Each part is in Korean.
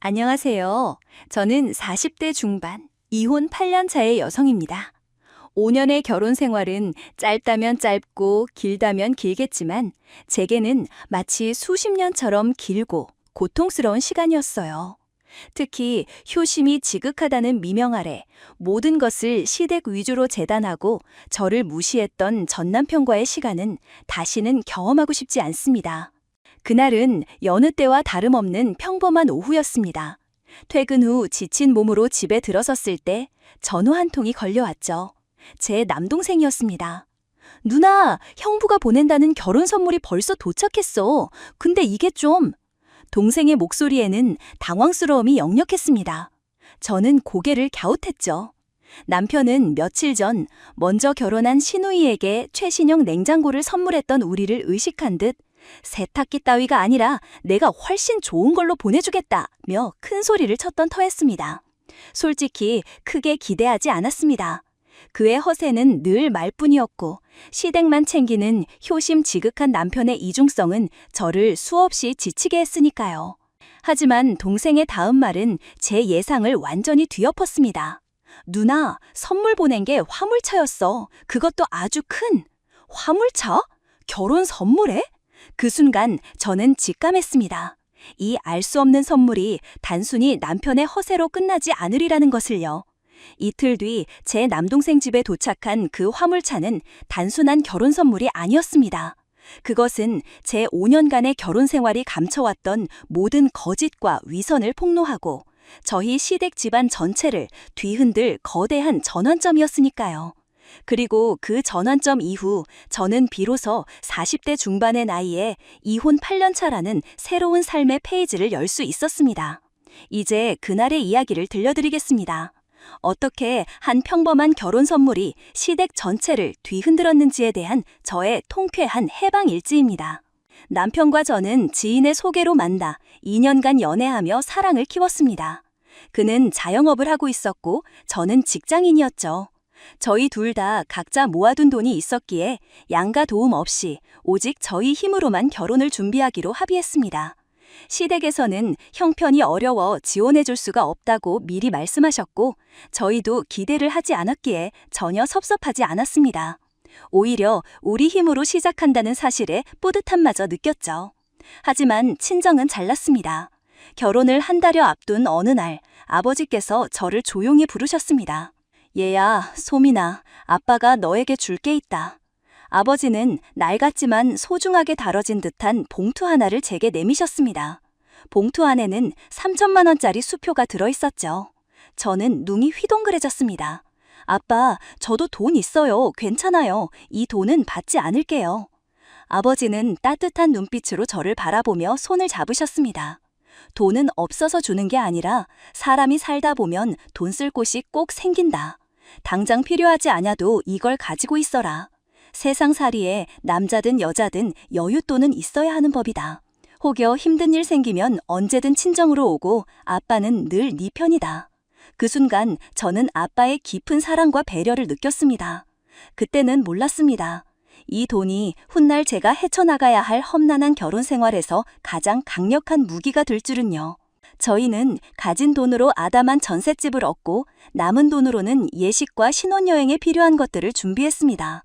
안녕하세요. 저는 40대 중반, 이혼 8년 차의 여성입니다. 5년의 결혼 생활은 짧다면 짧고 길다면 길겠지만 제게는 마치 수십 년처럼 길고 고통스러운 시간이었어요. 특히 효심이 지극하다는 미명 아래 모든 것을 시댁 위주로 재단하고 저를 무시했던 전 남편과의 시간은 다시는 경험하고 싶지 않습니다. 그날은 여느 때와 다름없는 평범한 오후였습니다. 퇴근 후 지친 몸으로 집에 들어섰을 때 전화 한 통이 걸려왔죠. 제 남동생이었습니다. 누나, 형부가 보낸다는 결혼 선물이 벌써 도착했어. 근데 이게 좀... 동생의 목소리에는 당황스러움이 역력했습니다. 저는 고개를 갸웃했죠. 남편은 며칠 전 먼저 결혼한 시누이에게 최신형 냉장고를 선물했던 우리를 의식한 듯 세탁기 따위가 아니라 내가 훨씬 좋은 걸로 보내주겠다며 큰 소리를 쳤던 터였습니다. 솔직히 크게 기대하지 않았습니다. 그의 허세는 늘 말뿐이었고 시댁만 챙기는 효심 지극한 남편의 이중성은 저를 수없이 지치게 했으니까요. 하지만 동생의 다음 말은 제 예상을 완전히 뒤엎었습니다. 누나, 선물 보낸 게 화물차였어. 그것도 아주 큰. 화물차? 결혼 선물에? 그 순간 저는 직감했습니다. 이 알 수 없는 선물이 단순히 남편의 허세로 끝나지 않으리라는 것을요. 이틀 뒤 제 남동생 집에 도착한 그 화물차는 단순한 결혼 선물이 아니었습니다. 그것은 제 5년간의 결혼 생활이 감춰왔던 모든 거짓과 위선을 폭로하고 저희 시댁 집안 전체를 뒤흔들 거대한 전환점이었으니까요. 그리고 그 전환점 이후 저는 비로소 40대 중반의 나이에 이혼 8년 차라는 새로운 삶의 페이지를 열 수 있었습니다. 이제 그날의 이야기를 들려드리겠습니다. 어떻게 한 평범한 결혼 선물이 시댁 전체를 뒤흔들었는지에 대한 저의 통쾌한 해방 일지입니다. 남편과 저는 지인의 소개로 만나 2년간 연애하며 사랑을 키웠습니다. 그는 자영업을 하고 있었고 저는 직장인이었죠. 저희 둘 다 각자 모아둔 돈이 있었기에 양가 도움 없이 오직 저희 힘으로만 결혼을 준비하기로 합의했습니다. 시댁에서는 형편이 어려워 지원해줄 수가 없다고 미리 말씀하셨고 저희도 기대를 하지 않았기에 전혀 섭섭하지 않았습니다. 오히려 우리 힘으로 시작한다는 사실에 뿌듯함마저 느꼈죠. 하지만 친정은 잘났습니다. 결혼을 한 달여 앞둔 어느 날 아버지께서 저를 조용히 부르셨습니다. 얘야, 소민아, 아빠가 너에게 줄 게 있다. 아버지는 낡았지만 소중하게 다뤄진 듯한 봉투 하나를 제게 내미셨습니다. 봉투 안에는 3천만 원짜리 수표가 들어있었죠. 저는 눈이 휘동그레졌습니다. 아빠, 저도 돈 있어요. 괜찮아요. 이 돈은 받지 않을게요. 아버지는 따뜻한 눈빛으로 저를 바라보며 손을 잡으셨습니다. 돈은 없어서 주는 게 아니라 사람이 살다 보면 돈 쓸 곳이 꼭 생긴다. 당장 필요하지 않아도 이걸 가지고 있어라. 세상살이에 남자든 여자든 여윳돈은 있어야 하는 법이다. 혹여 힘든 일 생기면 언제든 친정으로 오고 아빠는 늘 네 편이다. 그 순간 저는 아빠의 깊은 사랑과 배려를 느꼈습니다. 그때는 몰랐습니다. 이 돈이 훗날 제가 헤쳐나가야 할 험난한 결혼 생활에서 가장 강력한 무기가 될 줄은요. 저희는 가진 돈으로 아담한 전셋집을 얻고 남은 돈으로는 예식과 신혼여행에 필요한 것들을 준비했습니다.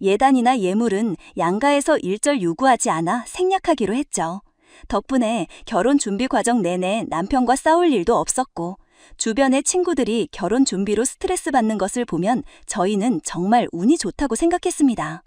예단이나 예물은 양가에서 일절 요구하지 않아 생략하기로 했죠. 덕분에 결혼 준비 과정 내내 남편과 싸울 일도 없었고 주변의 친구들이 결혼 준비로 스트레스 받는 것을 보면 저희는 정말 운이 좋다고 생각했습니다.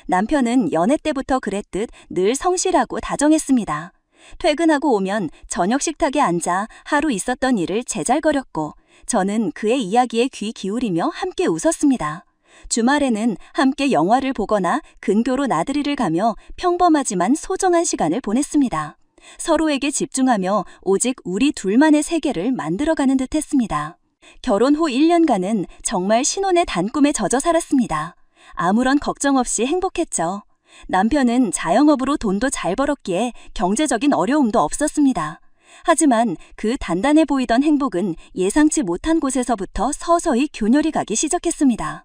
남편은 연애 때부터 그랬듯 늘 성실하고 다정했습니다. 퇴근하고 오면 저녁 식탁에 앉아 하루 있었던 일을 제잘거렸고 저는 그의 이야기에 귀 기울이며 함께 웃었습니다. 주말에는 함께 영화를 보거나 근교로 나들이를 가며 평범하지만 소정한 시간을 보냈습니다. 서로에게 집중하며 오직 우리 둘만의 세계를 만들어가는 듯 했습니다. 결혼 후 1년간은 정말 신혼의 단꿈에 젖어 살았습니다. 아무런 걱정 없이 행복했죠. 남편은 자영업으로 돈도 잘 벌었기에 경제적인 어려움도 없었습니다. 하지만 그 단단해 보이던 행복은 예상치 못한 곳에서부터 서서히 균열이 가기 시작했습니다.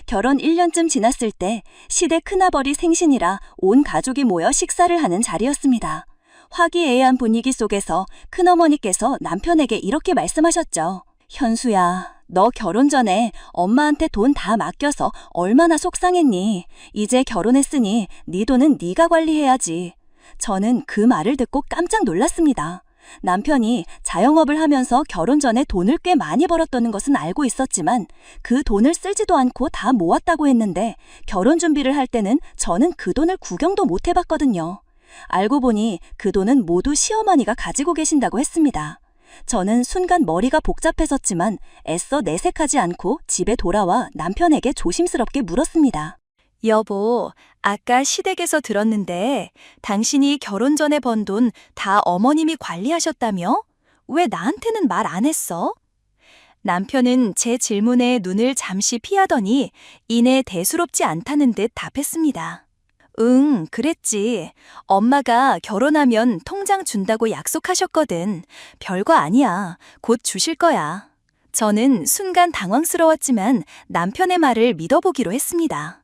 결혼 1년쯤 지났을 때 시댁 큰아버지 생신이라 온 가족이 모여 식사를 하는 자리였습니다. 화기애애한 분위기 속에서 큰어머니께서 남편에게 이렇게 말씀하셨죠. 현수야, 너 결혼 전에 엄마한테 돈 다 맡겨서 얼마나 속상했니? 이제 결혼했으니 네 돈은 네가 관리해야지. 저는 그 말을 듣고 깜짝 놀랐습니다. 남편이 자영업을 하면서 결혼 전에 돈을 꽤 많이 벌었다는 것은 알고 있었지만 그 돈을 쓰지도 않고 다 모았다고 했는데 결혼 준비를 할 때는 저는 그 돈을 구경도 못 해봤거든요. 알고 보니 그 돈은 모두 시어머니가 가지고 계신다고 했습니다. 저는 순간 머리가 복잡해졌지만 애써 내색하지 않고 집에 돌아와 남편에게 조심스럽게 물었습니다. 여보, 아까 시댁에서 들었는데 당신이 결혼 전에 번 돈 다 어머님이 관리하셨다며? 왜 나한테는 말 안 했어? 남편은 제 질문에 눈을 잠시 피하더니 이내 대수롭지 않다는 듯 답했습니다. 응, 그랬지. 엄마가 결혼하면 통장 준다고 약속하셨거든. 별거 아니야. 곧 주실 거야. 저는 순간 당황스러웠지만 남편의 말을 믿어보기로 했습니다.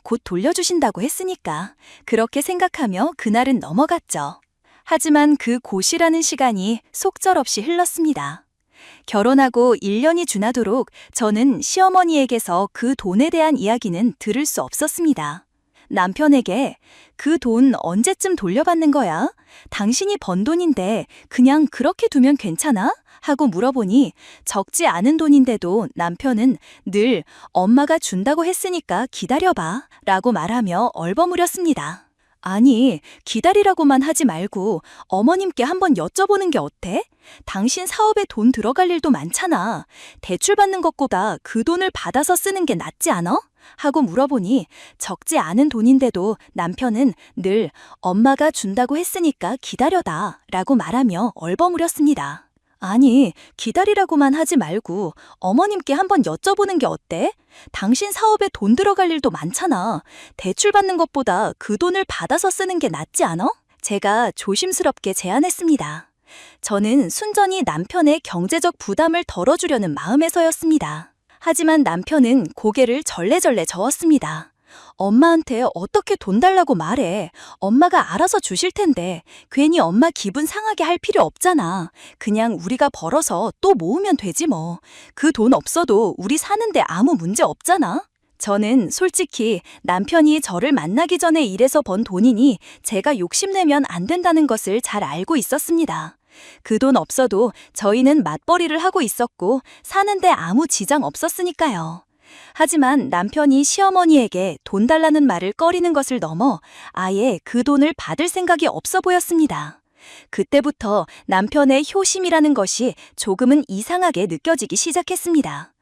곧 돌려주신다고 했으니까 그렇게 생각하며 그날은 넘어갔죠. 하지만 그 고시라는 시간이 속절없이 흘렀습니다. 결혼하고 1년이 지나도록 저는 시어머니에게서 그 돈에 대한 이야기는 들을 수 없었습니다. 남편에게 그 돈 언제쯤 돌려받는 거야? 당신이 번 돈인데 그냥 그렇게 두면 괜찮아? 하고 물어보니 적지 않은 돈인데도 남편은 늘 엄마가 준다고 했으니까 기다려봐 라고 말하며 얼버무렸습니다. 아니, 기다리라고만 하지 말고 어머님께 한번 여쭤보는 게 어때? 당신 사업에 돈 들어갈 일도 많잖아. 대출 받는 것보다 그 돈을 받아서 쓰는 게 낫지 않아? 하고 물어보니 적지 않은 돈인데도 남편은 늘 엄마가 준다고 했으니까 기다려다 라고 말하며 얼버무렸습니다. 아니, 기다리라고만 하지 말고 어머님께 한번 여쭤보는 게 어때? 당신 사업에 돈 들어갈 일도 많잖아. 대출 받는 것보다 그 돈을 받아서 쓰는 게 낫지 않아? 제가 조심스럽게 제안했습니다. 저는 순전히 남편의 경제적 부담을 덜어주려는 마음에서였습니다. 하지만 남편은 고개를 절레절레 저었습니다. 엄마한테 어떻게 돈 달라고 말해. 엄마가 알아서 주실 텐데 괜히 엄마 기분 상하게 할 필요 없잖아. 그냥 우리가 벌어서 또 모으면 되지 뭐. 그 돈 없어도 우리 사는데 아무 문제 없잖아. 저는 솔직히 남편이 저를 만나기 전에 일해서 번 돈이니 제가 욕심내면 안 된다는 것을 잘 알고 있었습니다. 그 돈 없어도 저희는 맞벌이를 하고 있었고 사는데 아무 지장 없었으니까요. 하지만 남편이 시어머니에게 돈 달라는 말을 꺼리는 것을 넘어 아예 그 돈을 받을 생각이 없어 보였습니다. 그때부터 남편의 효심이라는 것이 조금은 이상하게 느껴지기 시작했습니다.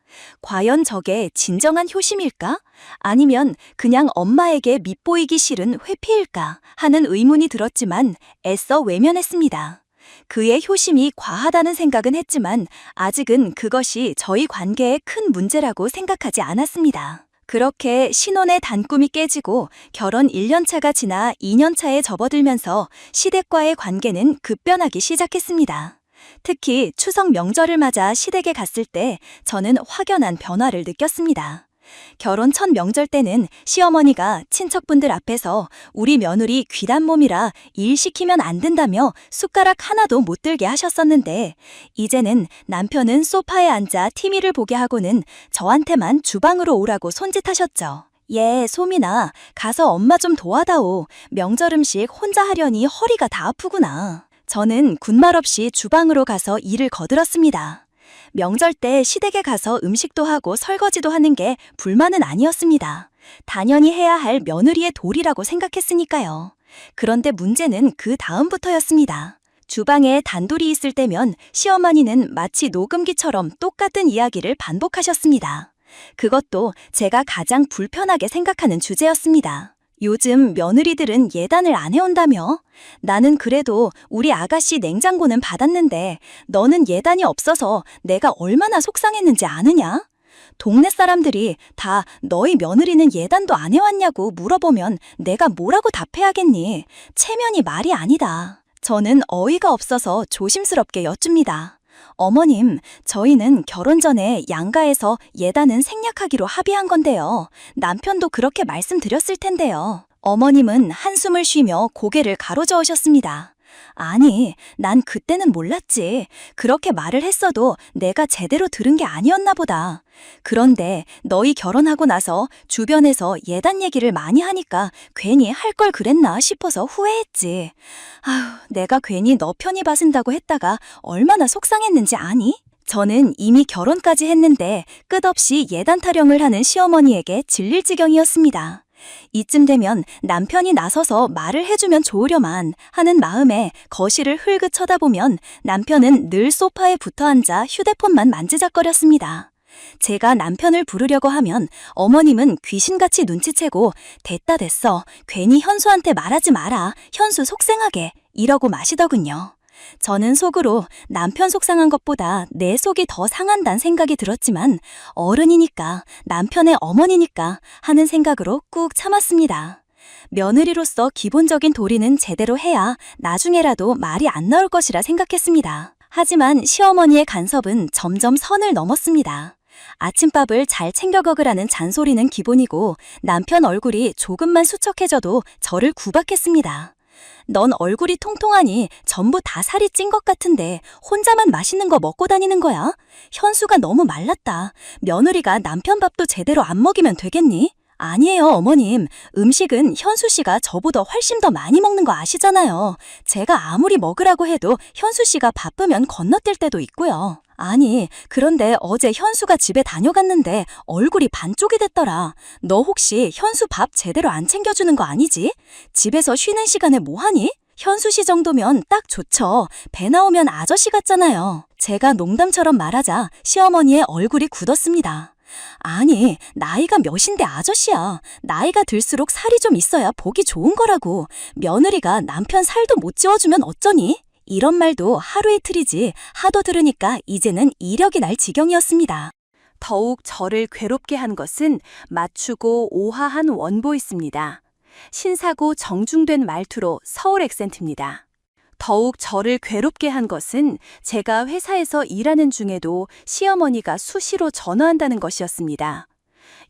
과연 저게 진정한 효심일까? 아니면 그냥 엄마에게 밉보이기 싫은 회피일까? 하는 의문이 들었지만 애써 외면했습니다. 그의 효심이 과하다는 생각은 했지만 아직은 그것이 저희 관계에 큰 문제라고 생각하지 않았습니다. 그렇게 신혼의 단꿈이 깨지고 결혼 1년차가 지나 2년차에 접어들면서 시댁과의 관계는 급변하기 시작했습니다. 특히 추석 명절을 맞아 시댁에 갔을 때 저는 확연한 변화를 느꼈습니다. 결혼 첫 명절 때는 시어머니가 친척분들 앞에서 우리 며느리 귀단 몸이라 일 시키면 안 된다며 숟가락 하나도 못 들게 하셨었는데 이제는 남편은 소파에 앉아 TV를 보게 하고는 저한테만 주방으로 오라고 손짓하셨죠. 예, 소민아, 가서 엄마 좀 도와다오. 명절 음식 혼자 하려니 허리가 다 아프구나. 저는 군말 없이 주방으로 가서 일을 거들었습니다. 명절 때 시댁에 가서 음식도 하고 설거지도 하는 게 불만은 아니었습니다. 당연히 해야 할 며느리의 도리라고 생각했으니까요. 그런데 문제는 그 다음부터였습니다. 주방에 단둘이 있을 때면 시어머니는 마치 녹음기처럼 똑같은 이야기를 반복하셨습니다. 그것도 제가 가장 불편하게 생각하는 주제였습니다. 요즘 며느리들은 예단을 안 해온다며? 나는 그래도 우리 아가씨 냉장고는 받았는데 너는 예단이 없어서 내가 얼마나 속상했는지 아느냐? 동네 사람들이 다 너희 며느리는 예단도 안 해왔냐고 물어보면 내가 뭐라고 답해야겠니? 체면이 말이 아니다. 저는 어이가 없어서 조심스럽게 여쭙니다. 어머님, 저희는 결혼 전에 양가에서 예단은 생략하기로 합의한 건데요. 남편도 그렇게 말씀드렸을 텐데요. 어머님은 한숨을 쉬며 고개를 가로저으셨습니다. 아니, 난 그때는 몰랐지. 그렇게 말을 했어도 내가 제대로 들은 게 아니었나 보다. 그런데 너희 결혼하고 나서 주변에서 예단 얘기를 많이 하니까 괜히 할 걸 그랬나 싶어서 후회했지. 아휴, 내가 괜히 너 편히 봐준다고 했다가 얼마나 속상했는지 아니? 저는 이미 결혼까지 했는데 끝없이 예단 타령을 하는 시어머니에게 질릴 지경이었습니다. 이쯤 되면 남편이 나서서 말을 해주면 좋으려만 하는 마음에 거실을 흘긋 쳐다보면 남편은 늘 소파에 붙어 앉아 휴대폰만 만지작거렸습니다. 제가 남편을 부르려고 하면 어머님은 귀신같이 눈치채고 됐다 됐어. 괜히 현수한테 말하지 마라. 현수 속상하게 이러고 마시더군요. 저는 속으로 남편 속상한 것보다 내 속이 더 상한다는 생각이 들었지만 어른이니까 남편의 어머니니까 하는 생각으로 꾹 참았습니다. 며느리로서 기본적인 도리는 제대로 해야 나중에라도 말이 안 나올 것이라 생각했습니다. 하지만 시어머니의 간섭은 점점 선을 넘었습니다. 아침밥을 잘 챙겨 먹으라는 잔소리는 기본이고 남편 얼굴이 조금만 수척해져도 저를 구박했습니다. 넌 얼굴이 통통하니 전부 다 살이 찐 것 같은데 혼자만 맛있는 거 먹고 다니는 거야? 현수가 너무 말랐다. 며느리가 남편 밥도 제대로 안 먹이면 되겠니? 아니에요, 어머님. 음식은 현수 씨가 저보다 훨씬 더 많이 먹는 거 아시잖아요. 제가 아무리 먹으라고 해도 현수 씨가 바쁘면 건너뛸 때도 있고요. 아니, 그런데 어제 현수가 집에 다녀갔는데 얼굴이 반쪽이 됐더라. 너 혹시 현수 밥 제대로 안 챙겨주는 거 아니지? 집에서 쉬는 시간에 뭐 하니? 현수 씨 정도면 딱 좋죠. 배 나오면 아저씨 같잖아요. 제가 농담처럼 말하자 시어머니의 얼굴이 굳었습니다. 아니, 나이가 몇인데 아저씨야. 나이가 들수록 살이 좀 있어야 보기 좋은 거라고. 며느리가 남편 살도 못 찌워주면 어쩌니? 이런 말도 하루 이틀이지 하도 들으니까 이제는 이력이 날 지경이었습니다. 더욱 저를 괴롭게 한 것은 맞추고 오하한 원보이스입니다. 신사고 정중된 말투로 서울 액센트입니다. 더욱 저를 괴롭게 한 것은 제가 회사에서 일하는 중에도 시어머니가 수시로 전화한다는 것이었습니다.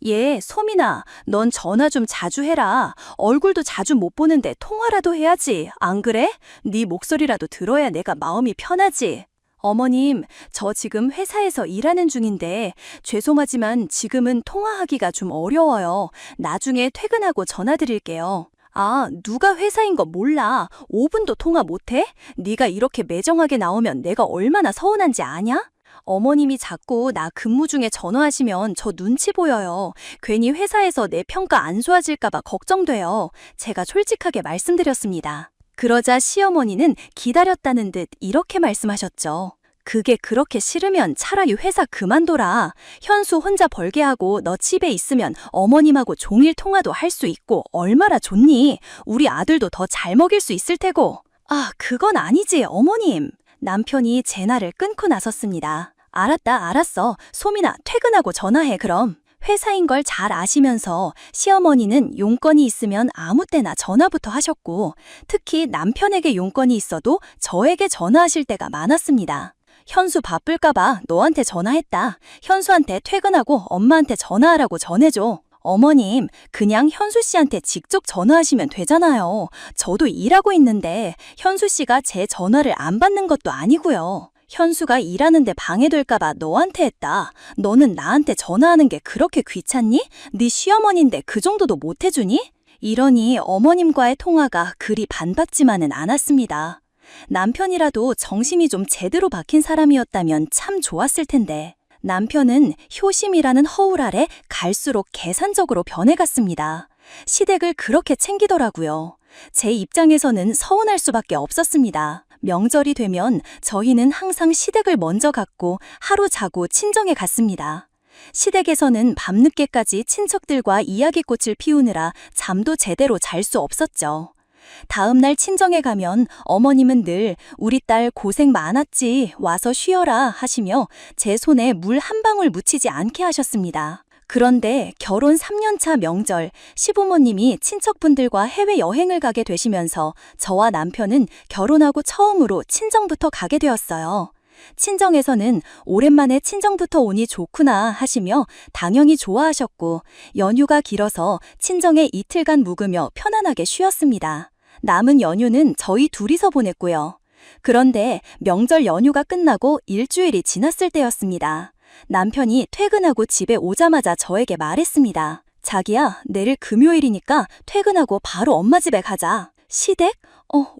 예, 소민아, 넌 전화 좀 자주 해라. 얼굴도 자주 못 보는데 통화라도 해야지. 안 그래? 네 목소리라도 들어야 내가 마음이 편하지. 어머님, 저 지금 회사에서 일하는 중인데 죄송하지만 지금은 통화하기가 좀 어려워요. 나중에 퇴근하고 전화드릴게요. 아, 누가 회사인 거 몰라. 5분도 통화 못해? 네가 이렇게 매정하게 나오면 내가 얼마나 서운한지 아냐? 어머님이 자꾸 나 근무 중에 전화하시면 저 눈치 보여요. 괜히 회사에서 내 평가 안 좋아질까 봐 걱정돼요. 제가 솔직하게 말씀드렸습니다. 그러자 시어머니는 기다렸다는 듯 이렇게 말씀하셨죠. 그게 그렇게 싫으면 차라리 회사 그만둬라. 현수 혼자 벌게 하고 너 집에 있으면 어머님하고 종일 통화도 할 수 있고 얼마나 좋니? 우리 아들도 더 잘 먹일 수 있을 테고. 아, 그건 아니지, 어머님. 남편이 전화를 끊고 나섰습니다. 알았다, 알았어. 소민아, 퇴근하고 전화해, 그럼. 회사인 걸 잘 아시면서 시어머니는 용건이 있으면 아무 때나 전화부터 하셨고 특히 남편에게 용건이 있어도 저에게 전화하실 때가 많았습니다. 현수 바쁠까봐 너한테 전화했다. 현수한테 퇴근하고 엄마한테 전화하라고 전해줘. 어머님, 그냥 현수 씨한테 직접 전화하시면 되잖아요. 저도 일하고 있는데 현수 씨가 제 전화를 안 받는 것도 아니고요. 현수가 일하는데 방해될까봐 너한테 했다. 너는 나한테 전화하는 게 그렇게 귀찮니? 네 시어머니인데 그 정도도 못 해주니? 이러니 어머님과의 통화가 그리 반갑지만은 않았습니다. 남편이라도 정신이 좀 제대로 박힌 사람이었다면 참 좋았을 텐데 남편은 효심이라는 허울 아래 갈수록 계산적으로 변해갔습니다. 시댁을 그렇게 챙기더라고요. 제 입장에서는 서운할 수밖에 없었습니다. 명절이 되면 저희는 항상 시댁을 먼저 갔고 하루 자고 친정에 갔습니다. 시댁에서는 밤늦게까지 친척들과 이야기꽃을 피우느라 잠도 제대로 잘 수 없었죠. 다음 날 친정에 가면 어머님은 늘 우리 딸 고생 많았지 와서 쉬어라 하시며 제 손에 물 한 방울 묻히지 않게 하셨습니다. 그런데 결혼 3년차 명절 시부모님이 친척분들과 해외여행을 가게 되시면서 저와 남편은 결혼하고 처음으로 친정부터 가게 되었어요. 친정에서는 오랜만에 친정부터 오니 좋구나 하시며 당연히 좋아하셨고 연휴가 길어서 친정에 이틀간 묵으며 편안하게 쉬었습니다. 남은 연휴는 저희 둘이서 보냈고요. 그런데 명절 연휴가 끝나고 일주일이 지났을 때였습니다. 남편이 퇴근하고 집에 오자마자 저에게 말했습니다. 자기야, 내일 금요일이니까 퇴근하고 바로 엄마 집에 가자. 시댁?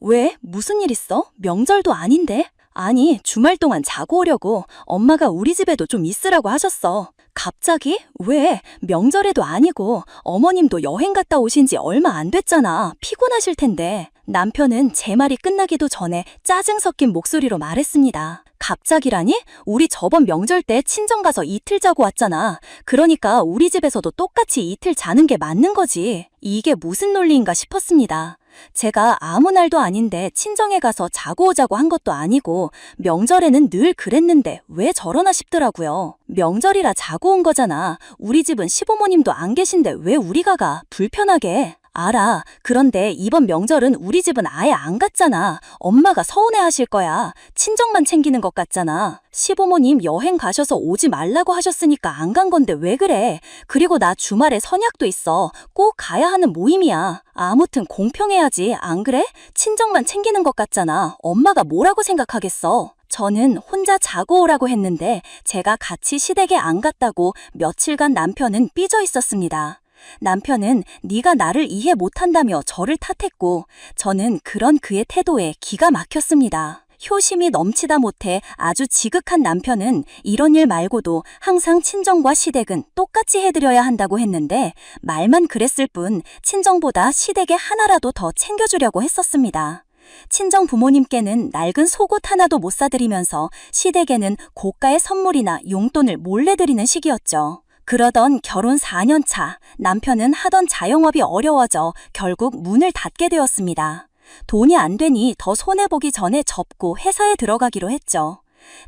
왜? 무슨 일 있어? 명절도 아닌데? 아니, 주말 동안 자고 오려고 엄마가 우리 집에도 좀 있으라고 하셨어. 갑자기? 왜? 명절에도 아니고 어머님도 여행 갔다 오신 지 얼마 안 됐잖아. 피곤하실 텐데. 남편은 제 말이 끝나기도 전에 짜증 섞인 목소리로 말했습니다. 갑자기라니? 우리 저번 명절 때 친정 가서 이틀 자고 왔잖아. 그러니까 우리 집에서도 똑같이 이틀 자는 게 맞는 거지. 이게 무슨 논리인가 싶었습니다. 제가 아무 날도 아닌데 친정에 가서 자고 오자고 한 것도 아니고 명절에는 늘 그랬는데 왜 저러나 싶더라고요. 명절이라 자고 온 거잖아. 우리 집은 시부모님도 안 계신데 왜 우리가 가? 불편하게. 알아. 그런데 이번 명절은 우리 집은 아예 안 갔잖아. 엄마가 서운해하실 거야. 친정만 챙기는 것 같잖아. 시부모님 여행 가셔서 오지 말라고 하셨으니까 안 간 건데 왜 그래? 그리고 나 주말에 선약도 있어. 꼭 가야 하는 모임이야. 아무튼 공평해야지. 안 그래? 친정만 챙기는 것 같잖아. 엄마가 뭐라고 생각하겠어? 저는 혼자 자고 오라고 했는데 제가 같이 시댁에 안 갔다고 며칠간 남편은 삐져 있었습니다. 남편은 네가 나를 이해 못한다며 저를 탓했고 저는 그런 그의 태도에 기가 막혔습니다. 효심이 넘치다 못해 아주 지극한 남편은 이런 일 말고도 항상 친정과 시댁은 똑같이 해드려야 한다고 했는데 말만 그랬을 뿐 친정보다 시댁에 하나라도 더 챙겨주려고 했었습니다. 친정 부모님께는 낡은 속옷 하나도 못 사드리면서 시댁에는 고가의 선물이나 용돈을 몰래 드리는 시기였죠. 그러던 결혼 4년 차, 남편은 하던 자영업이 어려워져 결국 문을 닫게 되었습니다. 돈이 안 되니 더 손해보기 전에 접고 회사에 들어가기로 했죠.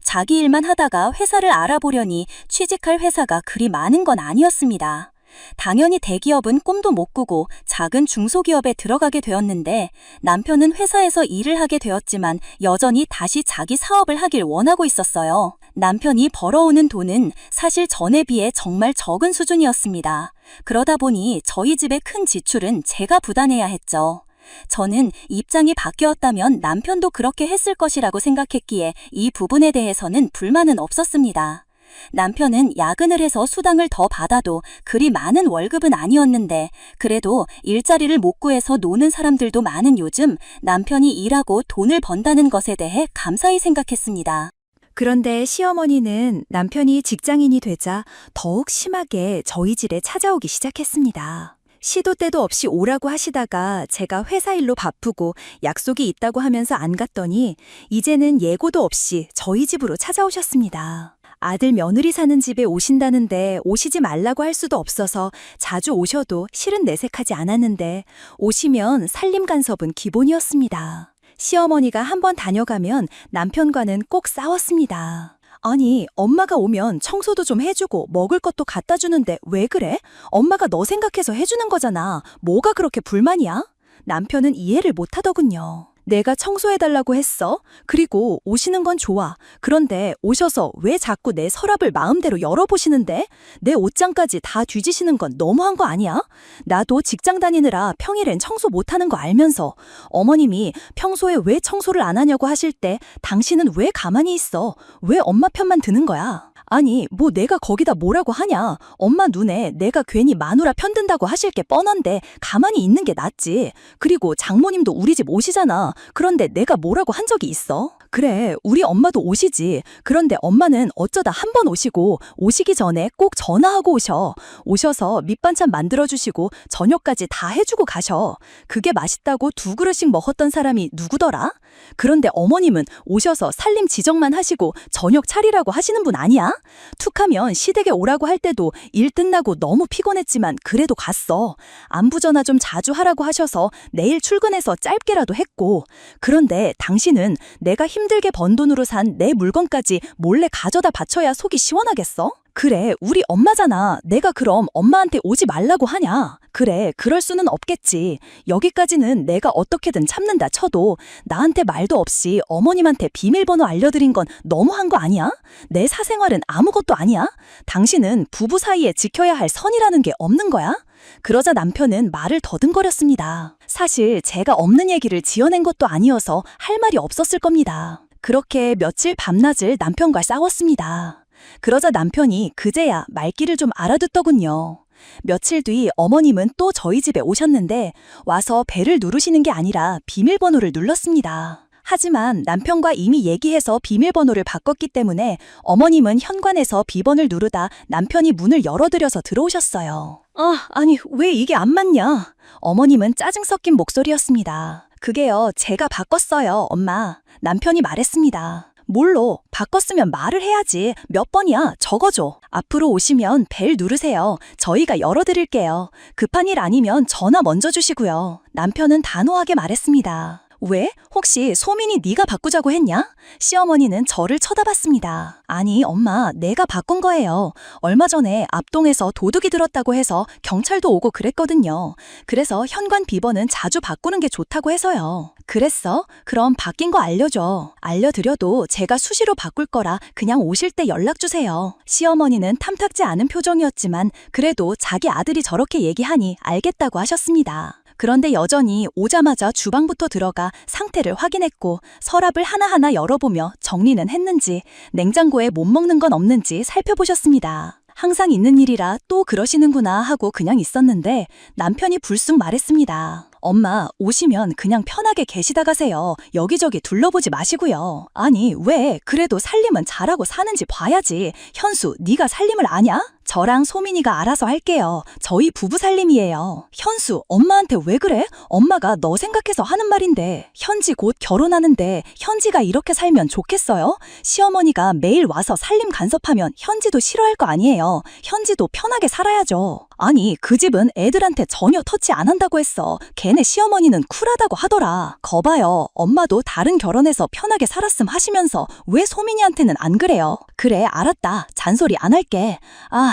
자기 일만 하다가 회사를 알아보려니 취직할 회사가 그리 많은 건 아니었습니다. 당연히 대기업은 꿈도 못 꾸고 작은 중소기업에 들어가게 되었는데 남편은 회사에서 일을 하게 되었지만 여전히 다시 자기 사업을 하길 원하고 있었어요. 남편이 벌어오는 돈은 사실 전에 비해 정말 적은 수준이었습니다. 그러다 보니 저희 집의 큰 지출은 제가 부담해야 했죠. 저는 입장이 바뀌었다면 남편도 그렇게 했을 것이라고 생각했기에 이 부분에 대해서는 불만은 없었습니다. 남편은 야근을 해서 수당을 더 받아도 그리 많은 월급은 아니었는데 그래도 일자리를 못 구해서 노는 사람들도 많은 요즘 남편이 일하고 돈을 번다는 것에 대해 감사히 생각했습니다. 그런데 시어머니는 남편이 직장인이 되자 더욱 심하게 저희 집에 찾아오기 시작했습니다. 시도 때도 없이 오라고 하시다가 제가 회사 일로 바쁘고 약속이 있다고 하면서 안 갔더니 이제는 예고도 없이 저희 집으로 찾아오셨습니다. 아들 며느리 사는 집에 오신다는데 오시지 말라고 할 수도 없어서 자주 오셔도 실은 내색하지 않았는데 오시면 살림 간섭은 기본이었습니다. 시어머니가 한번 다녀가면 남편과는 꼭 싸웠습니다. 아니, 엄마가 오면 청소도 좀 해주고 먹을 것도 갖다 주는데 왜 그래? 엄마가 너 생각해서 해주는 거잖아. 뭐가 그렇게 불만이야? 남편은 이해를 못하더군요. 내가 청소해달라고 했어? 그리고 오시는 건 좋아. 그런데 오셔서 왜 자꾸 내 서랍을 마음대로 열어보시는데? 내 옷장까지 다 뒤지시는 건 너무한 거 아니야? 나도 직장 다니느라 평일엔 청소 못하는 거 알면서 어머님이 평소에 왜 청소를 안 하냐고 하실 때 당신은 왜 가만히 있어? 왜 엄마 편만 드는 거야? 아니, 뭐 내가 거기다 뭐라고 하냐? 엄마 눈에 내가 괜히 마누라 편든다고 하실 게 뻔한데 가만히 있는 게 낫지. 그리고 장모님도 우리 집 오시잖아. 그런데 내가 뭐라고 한 적이 있어? 그래, 우리 엄마도 오시지. 그런데 엄마는 어쩌다 한 번 오시고 오시기 전에 꼭 전화하고 오셔. 오셔서 밑반찬 만들어주시고 저녁까지 다 해주고 가셔. 그게 맛있다고 2그릇씩 먹었던 사람이 누구더라? 그런데 어머님은 오셔서 살림 지적만 하시고 저녁 차리라고 하시는 분 아니야? 툭하면 시댁에 오라고 할 때도 일 끝나고 너무 피곤했지만 그래도 갔어. 안부 전화 좀 자주 하라고 하셔서 내일 출근해서 짧게라도 했고. 그런데 당신은 내가 힘들게 번 돈으로 산 내 물건까지 몰래 가져다 바쳐야 속이 시원하겠어? 그래, 우리 엄마잖아. 내가 그럼 엄마한테 오지 말라고 하냐? 그래, 그럴 수는 없겠지. 여기까지는 내가 어떻게든 참는다 쳐도 나한테 말도 없이 어머님한테 비밀번호 알려드린 건 너무한 거 아니야? 내 사생활은 아무것도 아니야? 당신은 부부 사이에 지켜야 할 선이라는 게 없는 거야? 그러자 남편은 말을 더듬거렸습니다. 사실 제가 없는 얘기를 지어낸 것도 아니어서 할 말이 없었을 겁니다. 그렇게 며칠 밤낮을 남편과 싸웠습니다. 그러자 남편이 그제야 말귀를 좀 알아듣더군요. 며칠 뒤 어머님은 또 저희 집에 오셨는데 와서 벨을 누르시는 게 아니라 비밀번호를 눌렀습니다. 하지만 남편과 이미 얘기해서 비밀번호를 바꿨기 때문에 어머님은 현관에서 비번을 누르다 남편이 문을 열어드려서 들어오셨어요. 아니 왜 이게 안 맞냐? 어머님은 짜증 섞인 목소리였습니다. 그게요, 제가 바꿨어요, 엄마. 남편이 말했습니다. 뭘로? 바꿨으면 말을 해야지. 몇 번이야? 적어줘. 앞으로 오시면 벨 누르세요. 저희가 열어드릴게요. 급한 일 아니면 전화 먼저 주시고요. 남편은 단호하게 말했습니다. 왜? 혹시 소민이 네가 바꾸자고 했냐? 시어머니는 저를 쳐다봤습니다. 아니 엄마, 내가 바꾼 거예요. 얼마 전에 앞동에서 도둑이 들었다고 해서 경찰도 오고 그랬거든요. 그래서 현관 비번은 자주 바꾸는 게 좋다고 해서요. 그랬어? 그럼 바뀐 거 알려줘. 알려드려도 제가 수시로 바꿀 거라 그냥 오실 때 연락 주세요. 시어머니는 탐탁지 않은 표정이었지만 그래도 자기 아들이 저렇게 얘기하니 알겠다고 하셨습니다. 그런데 여전히 오자마자 주방부터 들어가 상태를 확인했고 서랍을 하나하나 열어보며 정리는 했는지 냉장고에 못 먹는 건 없는지 살펴보셨습니다. 항상 있는 일이라 또 그러시는구나 하고 그냥 있었는데 남편이 불쑥 말했습니다. 엄마, 오시면 그냥 편하게 계시다 가세요. 여기저기 둘러보지 마시고요. 아니, 왜? 그래도 살림은 잘하고 사는지 봐야지. 현수, 네가 살림을 아냐? 저랑 소민이가 알아서 할게요. 저희 부부 살림이에요. 현수, 엄마한테 왜 그래? 엄마가 너 생각해서 하는 말인데. 현지 곧 결혼하는데 현지가 이렇게 살면 좋겠어요? 시어머니가 매일 와서 살림 간섭하면 현지도 싫어할 거 아니에요. 현지도 편하게 살아야죠. 아니, 그 집은 애들한테 전혀 터치 안 한다고 했어. 걔네 시어머니는 쿨하다고 하더라. 거봐요. 엄마도 다른 결혼해서 편하게 살았음 하시면서 왜 소민이한테는 안 그래요? 그래, 알았다. 잔소리 안 할게.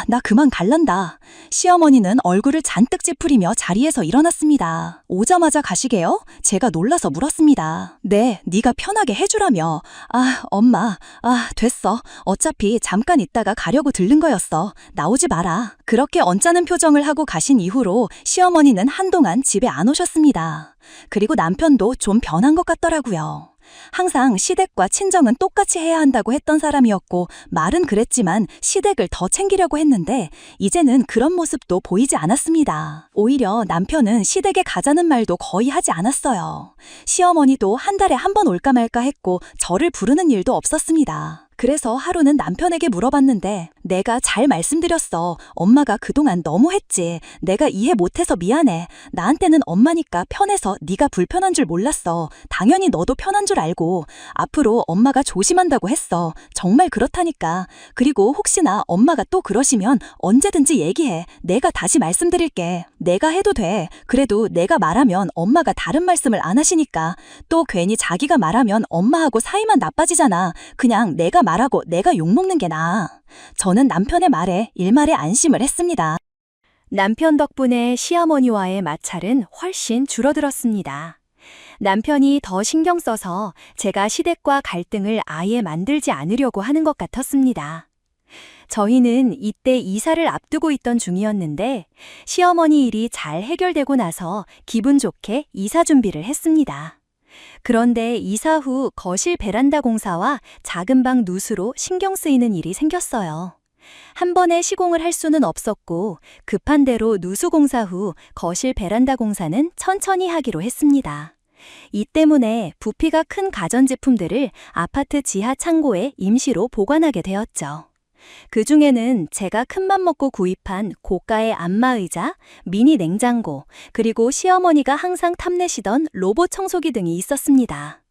나 그만 갈란다. 시어머니는 얼굴을 잔뜩 찌푸리며 자리에서 일어났습니다. 오자마자 가시게요? 제가 놀라서 물었습니다. 네, 네가 편하게 해주라며. 엄마. 됐어. 어차피 잠깐 있다가 가려고 들른 거였어. 나오지 마라. 그렇게 언짢은 표정을 하고 가신 이후로 시어머니는 한동안 집에 안 오셨습니다. 그리고 남편도 좀 변한 것 같더라고요. 항상 시댁과 친정은 똑같이 해야 한다고 했던 사람이었고 말은 그랬지만 시댁을 더 챙기려고 했는데 이제는 그런 모습도 보이지 않았습니다. 오히려 남편은 시댁에 가자는 말도 거의 하지 않았어요. 시어머니도 한 달에 한 번 올까 말까 했고 저를 부르는 일도 없었습니다. 그래서 하루는 남편에게 물어봤는데 내가 잘 말씀드렸어. 엄마가 그동안 너무 했지. 내가 이해 못해서 미안해. 나한테는 엄마니까 편해서 네가 불편한 줄 몰랐어. 당연히 너도 편한 줄 알고. 앞으로 엄마가 조심한다고 했어. 정말 그렇다니까. 그리고 혹시나 엄마가 또 그러시면 언제든지 얘기해. 내가 다시 말씀드릴게. 내가 해도 돼. 그래도 내가 말하면 엄마가 다른 말씀을 안 하시니까. 또 괜히 자기가 말하면 엄마하고 사이만 나빠지잖아. 그냥 내가 말하고 내가 욕먹는 게 나아. 저는 남편의 말에 일말의 안심을 했습니다. 남편 덕분에 시어머니와의 마찰은 훨씬 줄어들었습니다. 남편이 더 신경 써서 제가 시댁과 갈등을 아예 만들지 않으려고 하는 것 같았습니다. 저희는 이때 이사를 앞두고 있던 중이었는데 시어머니 일이 잘 해결되고 나서 기분 좋게 이사 준비를 했습니다. 그런데 이사 후 거실 베란다 공사와 작은 방 누수로 신경 쓰이는 일이 생겼어요. 한 번에 시공을 할 수는 없었고 급한 대로 누수 공사 후 거실 베란다 공사는 천천히 하기로 했습니다. 이 때문에 부피가 큰 가전제품들을 아파트 지하 창고에 임시로 보관하게 되었죠. 그중에는 제가 큰맘 먹고 구입한 고가의 안마의자, 미니 냉장고, 그리고 시어머니가 항상 탐내시던 로봇 청소기 등이 있었습니다.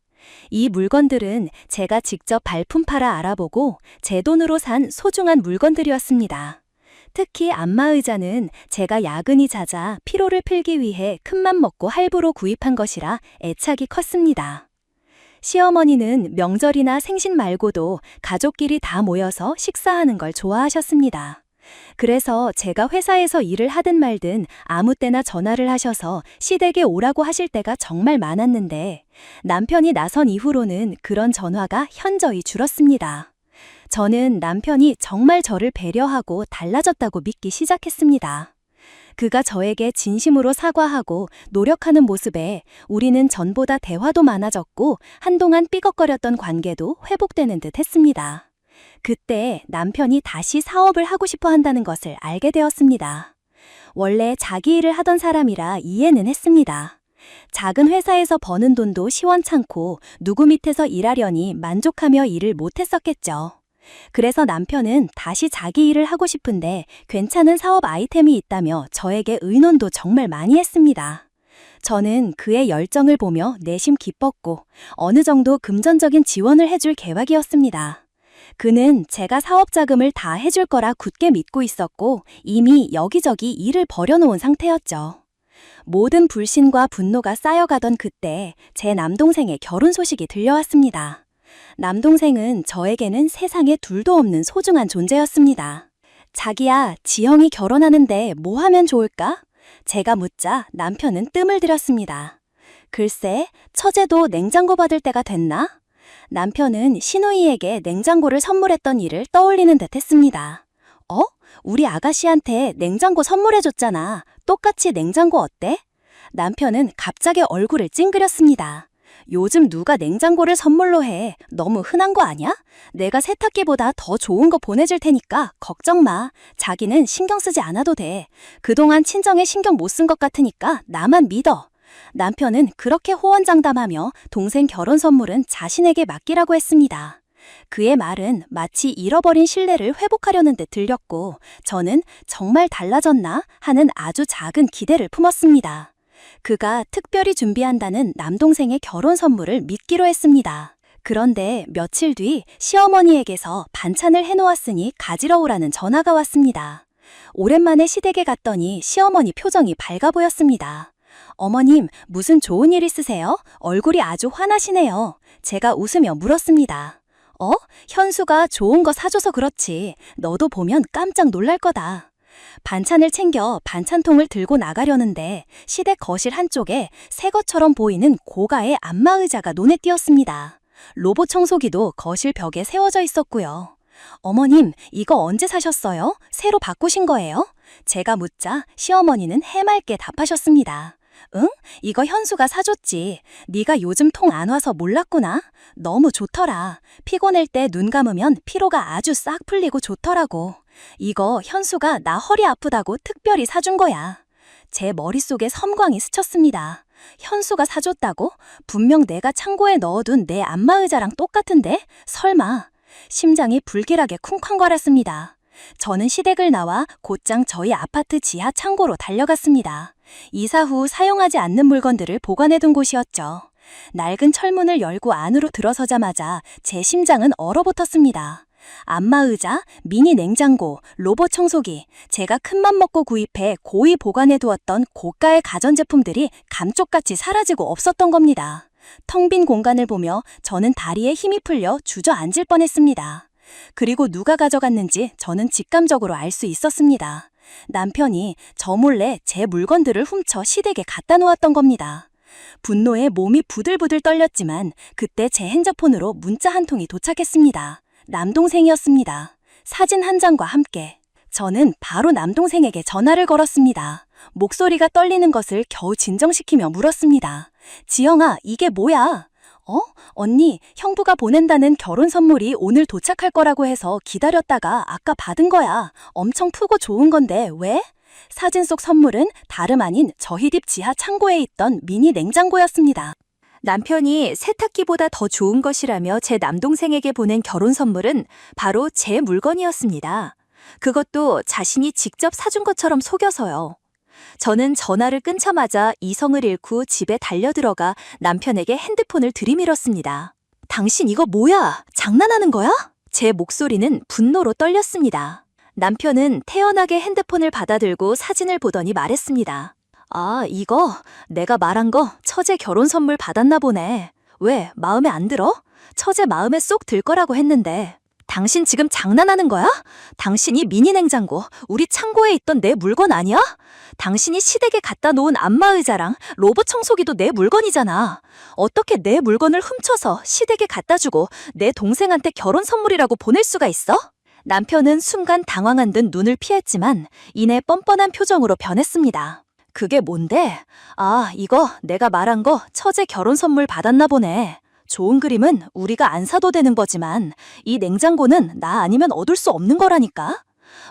이 물건들은 제가 직접 발품 팔아 알아보고 제 돈으로 산 소중한 물건들이었습니다. 특히 안마의자는 제가 야근이 잦아 피로를 풀기 위해 큰맘 먹고 할부로 구입한 것이라 애착이 컸습니다. 시어머니는 명절이나 생신 말고도 가족끼리 다 모여서 식사하는 걸 좋아하셨습니다. 그래서 제가 회사에서 일을 하든 말든 아무 때나 전화를 하셔서 시댁에 오라고 하실 때가 정말 많았는데 남편이 나선 이후로는 그런 전화가 현저히 줄었습니다. 저는 남편이 정말 저를 배려하고 달라졌다고 믿기 시작했습니다. 그가 저에게 진심으로 사과하고 노력하는 모습에 우리는 전보다 대화도 많아졌고 한동안 삐걱거렸던 관계도 회복되는 듯 했습니다. 그때 남편이 다시 사업을 하고 싶어 한다는 것을 알게 되었습니다. 원래 자기 일을 하던 사람이라 이해는 했습니다. 작은 회사에서 버는 돈도 시원찮고 누구 밑에서 일하려니 만족하며 일을 못했었겠죠. 그래서 남편은 다시 자기 일을 하고 싶은데 괜찮은 사업 아이템이 있다며 저에게 의논도 정말 많이 했습니다. 저는 그의 열정을 보며 내심 기뻤고 어느 정도 금전적인 지원을 해줄 계획이었습니다. 그는 제가 사업 자금을 다 해줄 거라 굳게 믿고 있었고 이미 여기저기 일을 벌여놓은 상태였죠. 모든 불신과 분노가 쌓여가던 그때 제 남동생의 결혼 소식이 들려왔습니다. 남동생은 저에게는 세상에 둘도 없는 소중한 존재였습니다. 자기야, 지영이 결혼하는데 뭐 하면 좋을까? 제가 묻자 남편은 뜸을 들였습니다. 글쎄, 처제도 냉장고 받을 때가 됐나? 남편은 시누이에게 냉장고를 선물했던 일을 떠올리는 듯 했습니다. 우리 아가씨한테 냉장고 선물해줬잖아. 똑같이 냉장고 어때? 남편은 갑자기 얼굴을 찡그렸습니다. 요즘 누가 냉장고를 선물로 해. 너무 흔한 거 아니야? 내가 세탁기보다 더 좋은 거 보내줄 테니까 걱정 마. 자기는 신경 쓰지 않아도 돼. 그동안 친정에 신경 못 쓴 것 같으니까 나만 믿어. 남편은 그렇게 호언장담하며 동생 결혼 선물은 자신에게 맡기라고 했습니다. 그의 말은 마치 잃어버린 신뢰를 회복하려는 듯 들렸고 저는 정말 달라졌나 하는 아주 작은 기대를 품었습니다. 그가 특별히 준비한다는 남동생의 결혼 선물을 믿기로 했습니다. 그런데 며칠 뒤 시어머니에게서 반찬을 해놓았으니 가지러 오라는 전화가 왔습니다. 오랜만에 시댁에 갔더니 시어머니 표정이 밝아 보였습니다. 어머님, 무슨 좋은 일 있으세요? 얼굴이 아주 화나시네요. 제가 웃으며 물었습니다. 현수가 좋은 거 사줘서 그렇지. 너도 보면 깜짝 놀랄 거다. 반찬을 챙겨 반찬통을 들고 나가려는데 시댁 거실 한쪽에 새 것처럼 보이는 고가의 안마의자가 눈에 띄었습니다. 로봇 청소기도 거실 벽에 세워져 있었고요. 어머님, 이거 언제 사셨어요? 새로 바꾸신 거예요? 제가 묻자 시어머니는 해맑게 답하셨습니다. 응? 이거 현수가 사줬지. 네가 요즘 통 안 와서 몰랐구나. 너무 좋더라. 피곤할 때 눈 감으면 피로가 아주 싹 풀리고 좋더라고. 이거 현수가 나 허리 아프다고 특별히 사준 거야. 제 머릿속에 섬광이 스쳤습니다. 현수가 사줬다고? 분명 내가 창고에 넣어둔 내 안마의자랑 똑같은데? 설마. 심장이 불길하게 쿵쾅거렸습니다. 저는 시댁을 나와 곧장 저희 아파트 지하 창고로 달려갔습니다. 이사 후 사용하지 않는 물건들을 보관해둔 곳이었죠. 낡은 철문을 열고 안으로 들어서자마자 제 심장은 얼어붙었습니다. 안마의자, 미니 냉장고, 로봇 청소기, 제가 큰맘 먹고 구입해 고이 보관해두었던 고가의 가전제품들이 감쪽같이 사라지고 없었던 겁니다. 텅 빈 공간을 보며 저는 다리에 힘이 풀려 주저앉을 뻔했습니다. 그리고 누가 가져갔는지 저는 직감적으로 알 수 있었습니다. 남편이 저 몰래 제 물건들을 훔쳐 시댁에 갖다 놓았던 겁니다. 분노에 몸이 부들부들 떨렸지만 그때 제 핸드폰으로 문자 한 통이 도착했습니다. 남동생이었습니다. 사진 한 장과 함께. 저는 바로 남동생에게 전화를 걸었습니다. 목소리가 떨리는 것을 겨우 진정시키며 물었습니다. 지영아, 이게 뭐야? 언니, 형부가 보낸다는 결혼 선물이 오늘 도착할 거라고 해서 기다렸다가 아까 받은 거야. 엄청 크고 좋은 건데 왜? 사진 속 선물은 다름 아닌 저희 집 지하 창고에 있던 미니 냉장고였습니다. 남편이 세탁기보다 더 좋은 것이라며 제 남동생에게 보낸 결혼 선물은 바로 제 물건이었습니다. 그것도 자신이 직접 사준 것처럼 속여서요. 저는 전화를 끊자마자 이성을 잃고 집에 달려들어가 남편에게 핸드폰을 들이밀었습니다. 당신 이거 뭐야? 장난하는 거야? 제 목소리는 분노로 떨렸습니다. 남편은 태연하게 핸드폰을 받아들고 사진을 보더니 말했습니다. 아, 이거 내가 말한 거 처제 결혼 선물 받았나 보네. 왜, 마음에 안 들어? 처제 마음에 쏙 들 거라고 했는데. 당신 지금 장난하는 거야? 당신이 미니 냉장고, 우리 창고에 있던 내 물건 아니야? 당신이 시댁에 갖다 놓은 안마의자랑 로봇 청소기도 내 물건이잖아. 어떻게 내 물건을 훔쳐서 시댁에 갖다 주고 내 동생한테 결혼 선물이라고 보낼 수가 있어? 남편은 순간 당황한 듯 눈을 피했지만 이내 뻔뻔한 표정으로 변했습니다. 그게 뭔데? 아, 이거 내가 말한 거 처제 결혼 선물 받았나 보네. 좋은 그림은 우리가 안 사도 되는 거지만 이 냉장고는 나 아니면 얻을 수 없는 거라니까.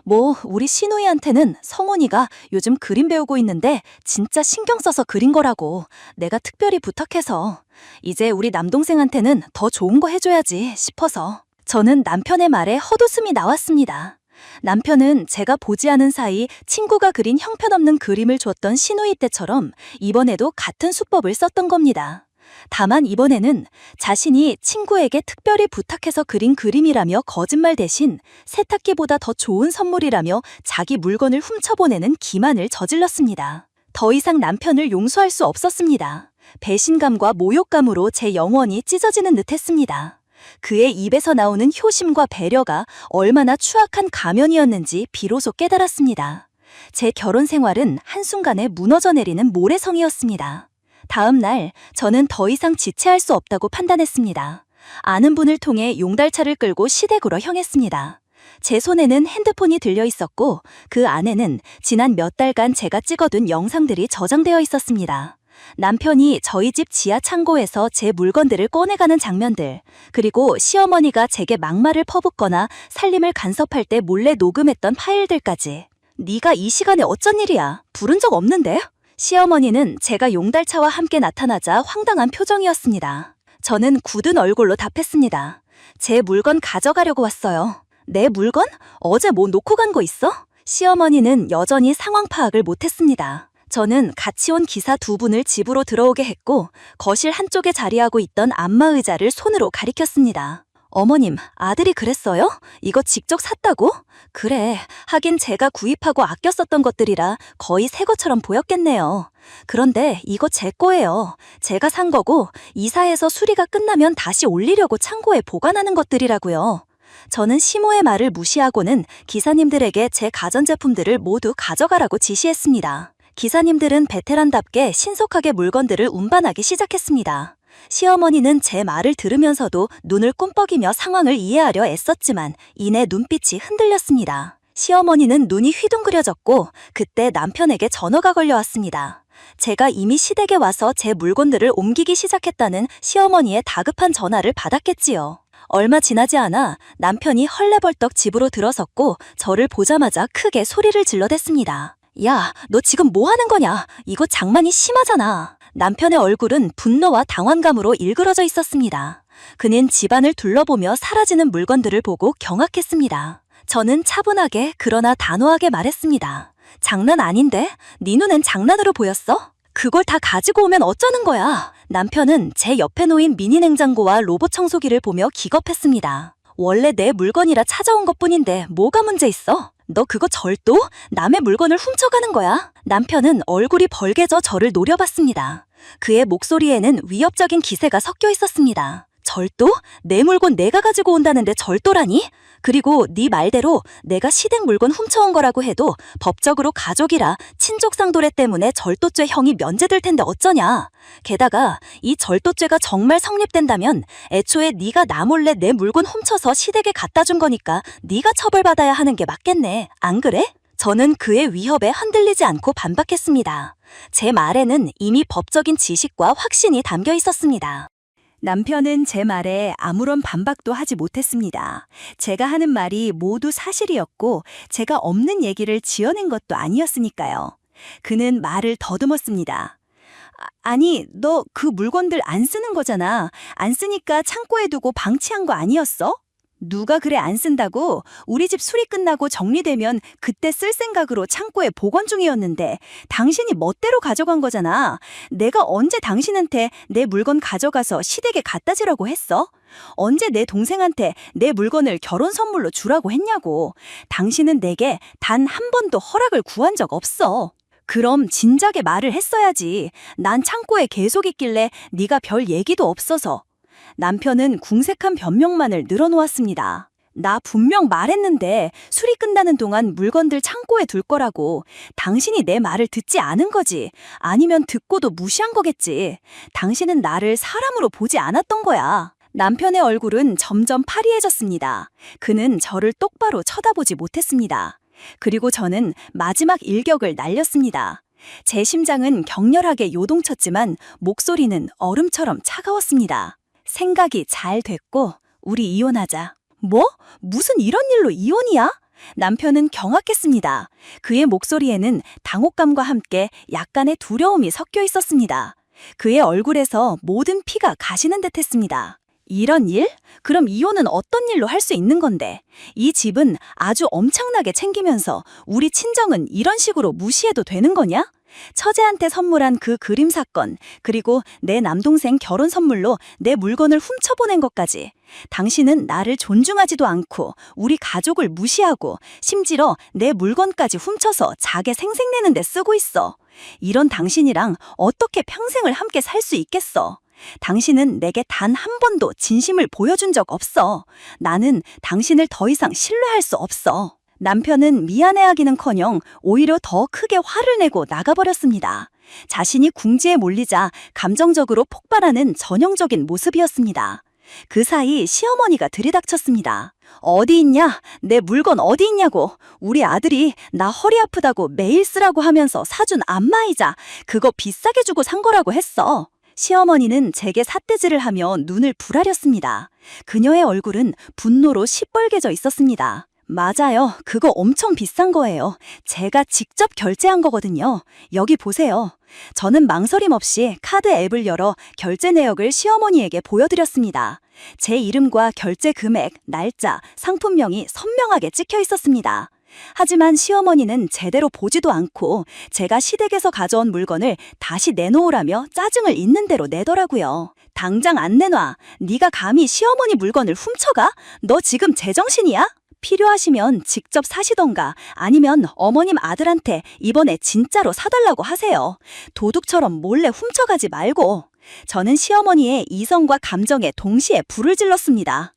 뭐 우리 시누이한테는 성훈이가 요즘 그림 배우고 있는데 진짜 신경 써서 그린 거라고 내가 특별히 부탁해서 이제 우리 남동생한테는 더 좋은 거 해줘야지 싶어서. 저는 남편의 말에 헛웃음이 나왔습니다. 남편은 제가 보지 않은 사이 친구가 그린 형편없는 그림을 줬던 시누이 때처럼 이번에도 같은 수법을 썼던 겁니다. 다만 이번에는 자신이 친구에게 특별히 부탁해서 그린 그림이라며 거짓말 대신 세탁기보다 더 좋은 선물이라며 자기 물건을 훔쳐보내는 기만을 저질렀습니다. 더 이상 남편을 용서할 수 없었습니다. 배신감과 모욕감으로 제 영혼이 찢어지는 듯했습니다. 그의 입에서 나오는 효심과 배려가 얼마나 추악한 가면이었는지 비로소 깨달았습니다. 제 결혼 생활은 한순간에 무너져 내리는 모래성이었습니다. 다음 날 저는 더 이상 지체할 수 없다고 판단했습니다. 아는 분을 통해 용달차를 끌고 시댁으로 향했습니다. 제 손에는 핸드폰이 들려 있었고 그 안에는 지난 몇 달간 제가 찍어둔 영상들이 저장되어 있었습니다. 남편이 저희 집 지하 창고에서 제 물건들을 꺼내가는 장면들, 그리고 시어머니가 제게 막말을 퍼붓거나 살림을 간섭할 때 몰래 녹음했던 파일들까지. 네가 이 시간에 어쩐 일이야? 부른 적 없는데? 시어머니는 제가 용달차와 함께 나타나자 황당한 표정이었습니다. 저는 굳은 얼굴로 답했습니다. 제 물건 가져가려고 왔어요. 내 물건? 어제 뭐 놓고 간 거 있어? 시어머니는 여전히 상황 파악을 못했습니다. 저는 같이 온 기사 두 분을 집으로 들어오게 했고 거실 한쪽에 자리하고 있던 안마의자를 손으로 가리켰습니다. 어머님, 아들이 그랬어요? 이거 직접 샀다고? 그래, 하긴 제가 구입하고 아껴 썼던 것들이라 거의 새 것처럼 보였겠네요. 그런데 이거 제 거예요. 제가 산 거고 이사해서 수리가 끝나면 다시 올리려고 창고에 보관하는 것들이라고요. 저는 시모의 말을 무시하고는 기사님들에게 제 가전제품들을 모두 가져가라고 지시했습니다. 기사님들은 베테랑답게 신속하게 물건들을 운반하기 시작했습니다. 시어머니는 제 말을 들으면서도 눈을 꿈뻑이며 상황을 이해하려 애썼지만 이내 눈빛이 흔들렸습니다. 시어머니는 눈이 휘둥그려졌고 그때 남편에게 전화가 걸려왔습니다. 제가 이미 시댁에 와서 제 물건들을 옮기기 시작했다는 시어머니의 다급한 전화를 받았겠지요. 얼마 지나지 않아 남편이 헐레벌떡 집으로 들어섰고 저를 보자마자 크게 소리를 질러댔습니다. 야, 너 지금 뭐 하는 거냐? 이거 장난이 심하잖아. 남편의 얼굴은 분노와 당황감으로 일그러져 있었습니다. 그는 집안을 둘러보며 사라지는 물건들을 보고 경악했습니다. 저는 차분하게 그러나 단호하게 말했습니다. 장난 아닌데? 네 눈엔 장난으로 보였어? 그걸 다 가지고 오면 어쩌는 거야? 남편은 제 옆에 놓인 미니 냉장고와 로봇 청소기를 보며 기겁했습니다. 원래 내 물건이라 찾아온 것뿐인데 뭐가 문제 있어? 너 그거 절도? 남의 물건을 훔쳐가는 거야? 남편은 얼굴이 벌개져 저를 노려봤습니다. 그의 목소리에는 위협적인 기세가 섞여 있었습니다. 절도? 내 물건 내가 가지고 온다는데 절도라니? 그리고 네 말대로 내가 시댁 물건 훔쳐온 거라고 해도 법적으로 가족이라 친족상도례 때문에 절도죄 형이 면제될 텐데 어쩌냐. 게다가 이 절도죄가 정말 성립된다면 애초에 네가 나 몰래 내 물건 훔쳐서 시댁에 갖다 준 거니까 네가 처벌받아야 하는 게 맞겠네. 안 그래? 저는 그의 위협에 흔들리지 않고 반박했습니다. 제 말에는 이미 법적인 지식과 확신이 담겨 있었습니다. 남편은 제 말에 아무런 반박도 하지 못했습니다. 제가 하는 말이 모두 사실이었고 제가 없는 얘기를 지어낸 것도 아니었으니까요. 그는 말을 더듬었습니다. 아니, 너 그 물건들 안 쓰는 거잖아. 안 쓰니까 창고에 두고 방치한 거 아니었어? 누가 그래 안 쓴다고? 우리 집 수리 끝나고 정리되면 그때 쓸 생각으로 창고에 보관 중이었는데 당신이 멋대로 가져간 거잖아. 내가 언제 당신한테 내 물건 가져가서 시댁에 갖다 주라고 했어? 언제 내 동생한테 내 물건을 결혼 선물로 주라고 했냐고. 당신은 내게 단 한 번도 허락을 구한 적 없어. 그럼 진작에 말을 했어야지. 난 창고에 계속 있길래 네가 별 얘기도 없어서. 남편은 궁색한 변명만을 늘어놓았습니다. 나 분명 말했는데 수리 끝나는 동안 물건들 창고에 둘 거라고. 당신이 내 말을 듣지 않은 거지. 아니면 듣고도 무시한 거겠지. 당신은 나를 사람으로 보지 않았던 거야. 남편의 얼굴은 점점 파리해졌습니다. 그는 저를 똑바로 쳐다보지 못했습니다. 그리고 저는 마지막 일격을 날렸습니다. 제 심장은 격렬하게 요동쳤지만 목소리는 얼음처럼 차가웠습니다. 생각이 잘 됐고 우리 이혼하자. 뭐? 무슨 이런 일로 이혼이야? 남편은 경악했습니다. 그의 목소리에는 당혹감과 함께 약간의 두려움이 섞여 있었습니다. 그의 얼굴에서 모든 피가 가시는 듯했습니다. 이런 일? 그럼 이혼은 어떤 일로 할 수 있는 건데? 이 집은 아주 엄청나게 챙기면서 우리 친정은 이런 식으로 무시해도 되는 거냐? 처제한테 선물한 그 그림 사건, 그리고 내 남동생 결혼 선물로 내 물건을 훔쳐보낸 것까지. 당신은 나를 존중하지도 않고 우리 가족을 무시하고 심지어 내 물건까지 훔쳐서 자게 생색내는 데 쓰고 있어. 이런 당신이랑 어떻게 평생을 함께 살 수 있겠어? 당신은 내게 단 한 번도 진심을 보여준 적 없어. 나는 당신을 더 이상 신뢰할 수 없어. 남편은 미안해하기는커녕 오히려 더 크게 화를 내고 나가버렸습니다. 자신이 궁지에 몰리자 감정적으로 폭발하는 전형적인 모습이었습니다. 그 사이 시어머니가 들이닥쳤습니다. 어디 있냐? 내 물건 어디 있냐고. 우리 아들이 나 허리 아프다고 매일 쓰라고 하면서 사준 안마의자 그거 비싸게 주고 산 거라고 했어. 시어머니는 제게 삿대질을 하며 눈을 부라렸습니다. 그녀의 얼굴은 분노로 시뻘개져 있었습니다. 맞아요. 그거 엄청 비싼 거예요. 제가 직접 결제한 거거든요. 여기 보세요. 저는 망설임 없이 카드 앱을 열어 결제 내역을 시어머니에게 보여드렸습니다. 제 이름과 결제 금액, 날짜, 상품명이 선명하게 찍혀 있었습니다. 하지만 시어머니는 제대로 보지도 않고 제가 시댁에서 가져온 물건을 다시 내놓으라며 짜증을 있는 대로 내더라고요. 당장 안 내놔. 네가 감히 시어머니 물건을 훔쳐가? 너 지금 제정신이야? 필요하시면 직접 사시던가 아니면 어머님 아들한테 이번에 진짜로 사달라고 하세요. 도둑처럼 몰래 훔쳐가지 말고. 저는 시어머니의 이성과 감정에 동시에 불을 질렀습니다.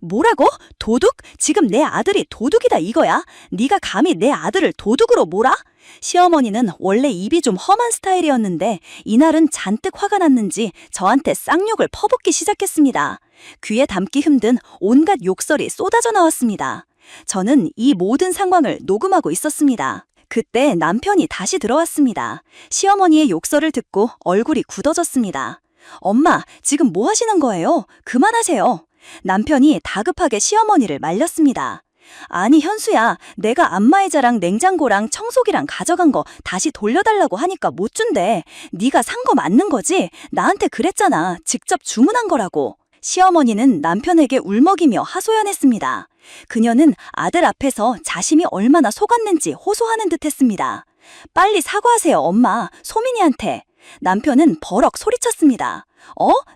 뭐라고? 도둑? 지금 내 아들이 도둑이다 이거야? 네가 감히 내 아들을 도둑으로 몰아? 시어머니는 원래 입이 좀 험한 스타일이었는데 이날은 잔뜩 화가 났는지 저한테 쌍욕을 퍼붓기 시작했습니다. 귀에 담기 힘든 온갖 욕설이 쏟아져 나왔습니다. 저는 이 모든 상황을 녹음하고 있었습니다. 그때 남편이 다시 들어왔습니다. 시어머니의 욕설을 듣고 얼굴이 굳어졌습니다. 엄마, 지금 뭐 하시는 거예요? 그만하세요. 남편이 다급하게 시어머니를 말렸습니다. 아니 현수야, 내가 안마의자랑 냉장고랑 청소기랑 가져간 거 다시 돌려달라고 하니까 못 준대. 네가 산 거 맞는 거지? 나한테 그랬잖아. 직접 주문한 거라고. 시어머니는 남편에게 울먹이며 하소연했습니다. 그녀는 아들 앞에서 자신이 얼마나 속았는지 호소하는 듯했습니다. 빨리 사과하세요 엄마, 소민이한테. 남편은 버럭 소리쳤습니다.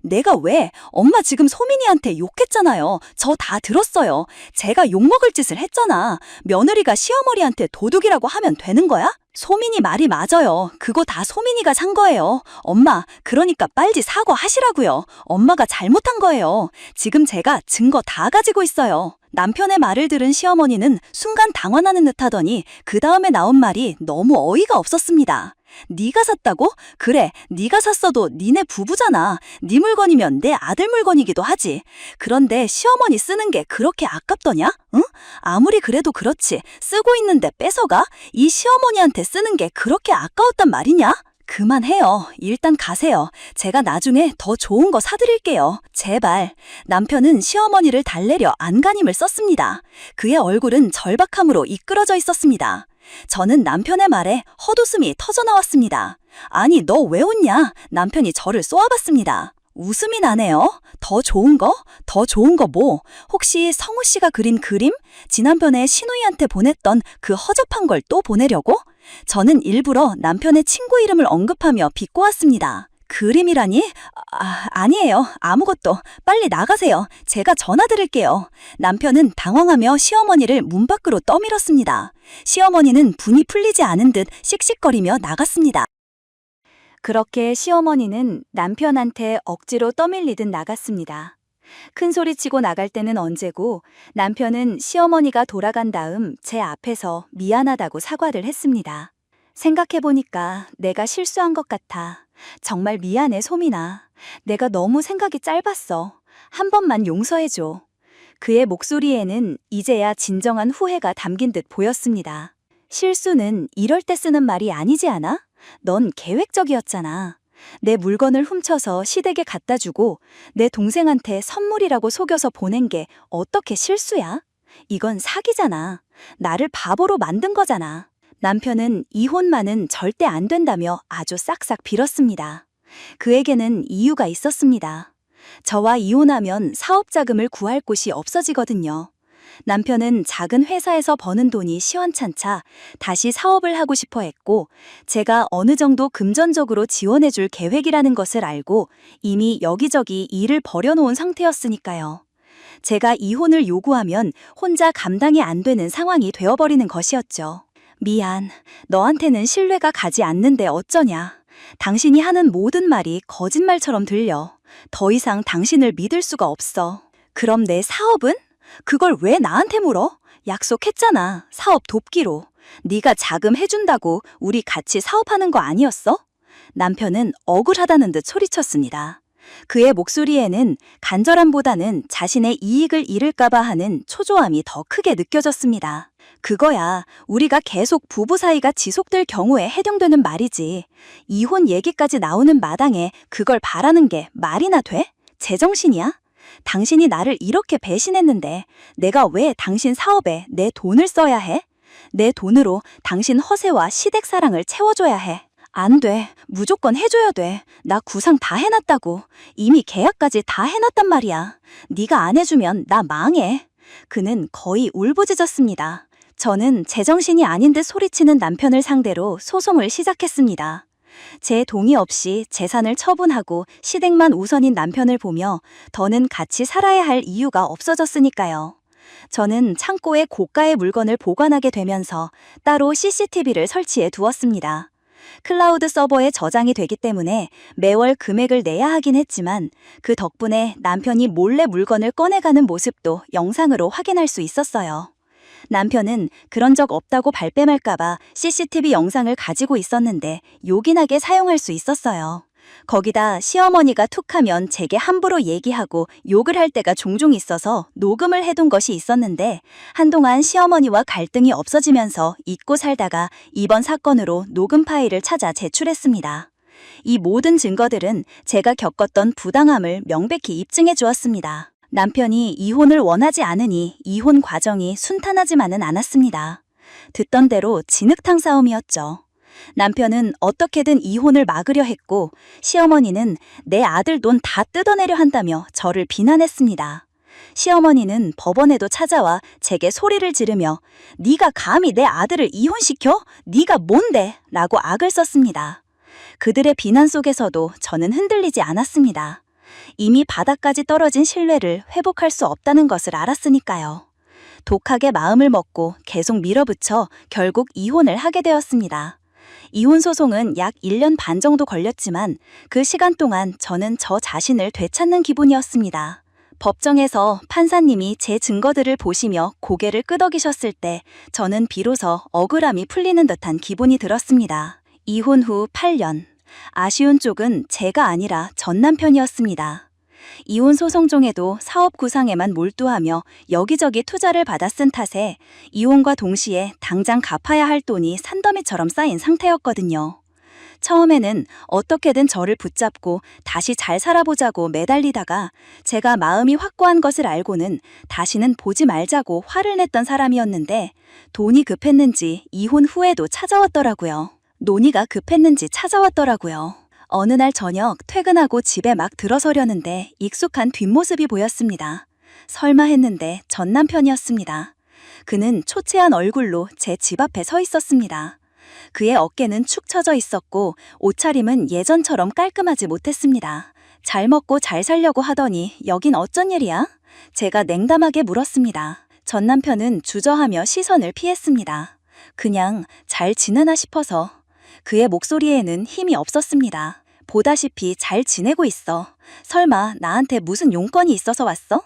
내가 왜? 엄마 지금 소민이한테 욕했잖아요. 저 다 들었어요. 제가 욕먹을 짓을 했잖아. 며느리가 시어머니한테 도둑이라고 하면 되는 거야? 소민이 말이 맞아요. 그거 다 소민이가 산 거예요. 엄마, 그러니까 빨리 사과하시라고요. 엄마가 잘못한 거예요. 지금 제가 증거 다 가지고 있어요. 남편의 말을 들은 시어머니는 순간 당황하는 듯하더니 그 다음에 나온 말이 너무 어이가 없었습니다. 네가 샀다고? 그래, 네가 샀어도 니네 부부잖아. 네 물건이면 내 아들 물건이기도 하지. 그런데 시어머니 쓰는 게 그렇게 아깝더냐? 응? 아무리 그래도 그렇지. 쓰고 있는데 뺏어가? 이 시어머니한테 쓰는 게 그렇게 아까웠단 말이냐? 그만해요. 일단 가세요. 제가 나중에 더 좋은 거 사드릴게요. 제발. 남편은 시어머니를 달래려 안간힘을 썼습니다. 그의 얼굴은 절박함으로 이끌어져 있었습니다. 저는 남편의 말에 헛웃음이 터져나왔습니다. 아니, 너 왜 웃냐? 남편이 저를 쏘아봤습니다. 웃음이 나네요. 더 좋은 거? 더 좋은 거 뭐? 혹시 성우 씨가 그린 그림? 지난번에 신우이한테 보냈던 그 허접한 걸 또 보내려고? 저는 일부러 남편의 친구 이름을 언급하며 비꼬았습니다. 그림이라니? 아니에요. 아무것도. 빨리 나가세요. 제가 전화 드릴게요. 남편은 당황하며 시어머니를 문 밖으로 떠밀었습니다. 시어머니는 분이 풀리지 않은 듯 씩씩거리며 나갔습니다. 그렇게 시어머니는 남편한테 억지로 떠밀리듯 나갔습니다. 큰 소리치고 나갈 때는 언제고 남편은 시어머니가 돌아간 다음 제 앞에서 미안하다고 사과를 했습니다. 생각해보니까 내가 실수한 것 같아. 정말 미안해, 소민아. 내가 너무 생각이 짧았어. 한 번만 용서해줘. 그의 목소리에는 이제야 진정한 후회가 담긴 듯 보였습니다. 실수는 이럴 때 쓰는 말이 아니지 않아? 넌 계획적이었잖아. 내 물건을 훔쳐서 시댁에 갖다 주고 내 동생한테 선물이라고 속여서 보낸 게 어떻게 실수야? 이건 사기잖아. 나를 바보로 만든 거잖아. 남편은 이혼만은 절대 안 된다며 아주 싹싹 빌었습니다. 그에게는 이유가 있었습니다. 저와 이혼하면 사업 자금을 구할 곳이 없어지거든요. 남편은 작은 회사에서 버는 돈이 시원찮자 다시 사업을 하고 싶어 했고, 제가 어느 정도 금전적으로 지원해 줄 계획이라는 것을 알고 이미 여기저기 일을 벌여놓은 상태였으니까요. 제가 이혼을 요구하면 혼자 감당이 안 되는 상황이 되어버리는 것이었죠. 미안, 너한테는 신뢰가 가지 않는데 어쩌냐. 당신이 하는 모든 말이 거짓말처럼 들려. 더 이상 당신을 믿을 수가 없어. 그럼 내 사업은? 그걸 왜 나한테 물어? 약속했잖아. 사업 돕기로. 네가 자금 해준다고 우리 같이 사업하는 거 아니었어? 남편은 억울하다는 듯 소리쳤습니다. 그의 목소리에는 간절함보다는 자신의 이익을 잃을까봐 하는 초조함이 더 크게 느껴졌습니다. 그거야 우리가 계속 부부 사이가 지속될 경우에 해당되는 말이지. 이혼 얘기까지 나오는 마당에 그걸 바라는 게 말이나 돼? 제정신이야? 당신이 나를 이렇게 배신했는데 내가 왜 당신 사업에 내 돈을 써야 해? 내 돈으로 당신 허세와 시댁 사랑을 채워줘야 해. 안 돼. 무조건 해줘야 돼. 나 구상 다 해놨다고. 이미 계약까지 다 해놨단 말이야. 네가 안 해주면 나 망해. 그는 거의 울부짖었습니다. 저는 제정신이 아닌 듯 소리치는 남편을 상대로 소송을 시작했습니다. 제 동의 없이 재산을 처분하고 시댁만 우선인 남편을 보며 더는 같이 살아야 할 이유가 없어졌으니까요. 저는 창고에 고가의 물건을 보관하게 되면서 따로 CCTV를 설치해 두었습니다. 클라우드 서버에 저장이 되기 때문에 매월 금액을 내야 하긴 했지만 그 덕분에 남편이 몰래 물건을 꺼내가는 모습도 영상으로 확인할 수 있었어요. 남편은 그런 적 없다고 발뺌할까봐 CCTV 영상을 가지고 있었는데 요긴하게 사용할 수 있었어요. 거기다 시어머니가 툭하면 제게 함부로 얘기하고 욕을 할 때가 종종 있어서 녹음을 해둔 것이 있었는데 한동안 시어머니와 갈등이 없어지면서 잊고 살다가 이번 사건으로 녹음 파일을 찾아 제출했습니다. 이 모든 증거들은 제가 겪었던 부당함을 명백히 입증해 주었습니다. 남편이 이혼을 원하지 않으니 이혼 과정이 순탄하지만은 않았습니다. 듣던 대로 진흙탕 싸움이었죠. 남편은 어떻게든 이혼을 막으려 했고 시어머니는 내 아들 돈 다 뜯어내려 한다며 저를 비난했습니다. 시어머니는 법원에도 찾아와 제게 소리를 지르며 네가 감히 내 아들을 이혼시켜? 네가 뭔데? 라고 악을 썼습니다. 그들의 비난 속에서도 저는 흔들리지 않았습니다. 이미 바닥까지 떨어진 신뢰를 회복할 수 없다는 것을 알았으니까요. 독하게 마음을 먹고 계속 밀어붙여 결국 이혼을 하게 되었습니다. 이혼 소송은 약 1년 반 정도 걸렸지만 그 시간 동안 저는 저 자신을 되찾는 기분이었습니다. 법정에서 판사님이 제 증거들을 보시며 고개를 끄덕이셨을 때 저는 비로소 억울함이 풀리는 듯한 기분이 들었습니다. 이혼 후 8년. 아쉬운 쪽은 제가 아니라 전 남편이었습니다. 이혼 소송 중에도 사업 구상에만 몰두하며 여기저기 투자를 받아 쓴 탓에 이혼과 동시에 당장 갚아야 할 돈이 산더미처럼 쌓인 상태였거든요. 처음에는 어떻게든 저를 붙잡고 다시 잘 살아보자고 매달리다가 제가 마음이 확고한 것을 알고는 다시는 보지 말자고 화를 냈던 사람이었는데 돈이 급했는지 이혼 후에도 찾아왔더라고요. 논의가 급했는지 찾아왔더라고요. 어느 날 저녁 퇴근하고 집에 막 들어서려는데 익숙한 뒷모습이 보였습니다. 설마 했는데 전 남편이었습니다. 그는 초췌한 얼굴로 제 집 앞에 서 있었습니다. 그의 어깨는 축 처져 있었고 옷차림은 예전처럼 깔끔하지 못했습니다. 잘 먹고 잘 살려고 하더니 여긴 어쩐 일이야? 제가 냉담하게 물었습니다. 전 남편은 주저하며 시선을 피했습니다. 그냥 잘 지내나 싶어서. 그의 목소리에는 힘이 없었습니다. 보다시피 잘 지내고 있어. 설마 나한테 무슨 용건이 있어서 왔어?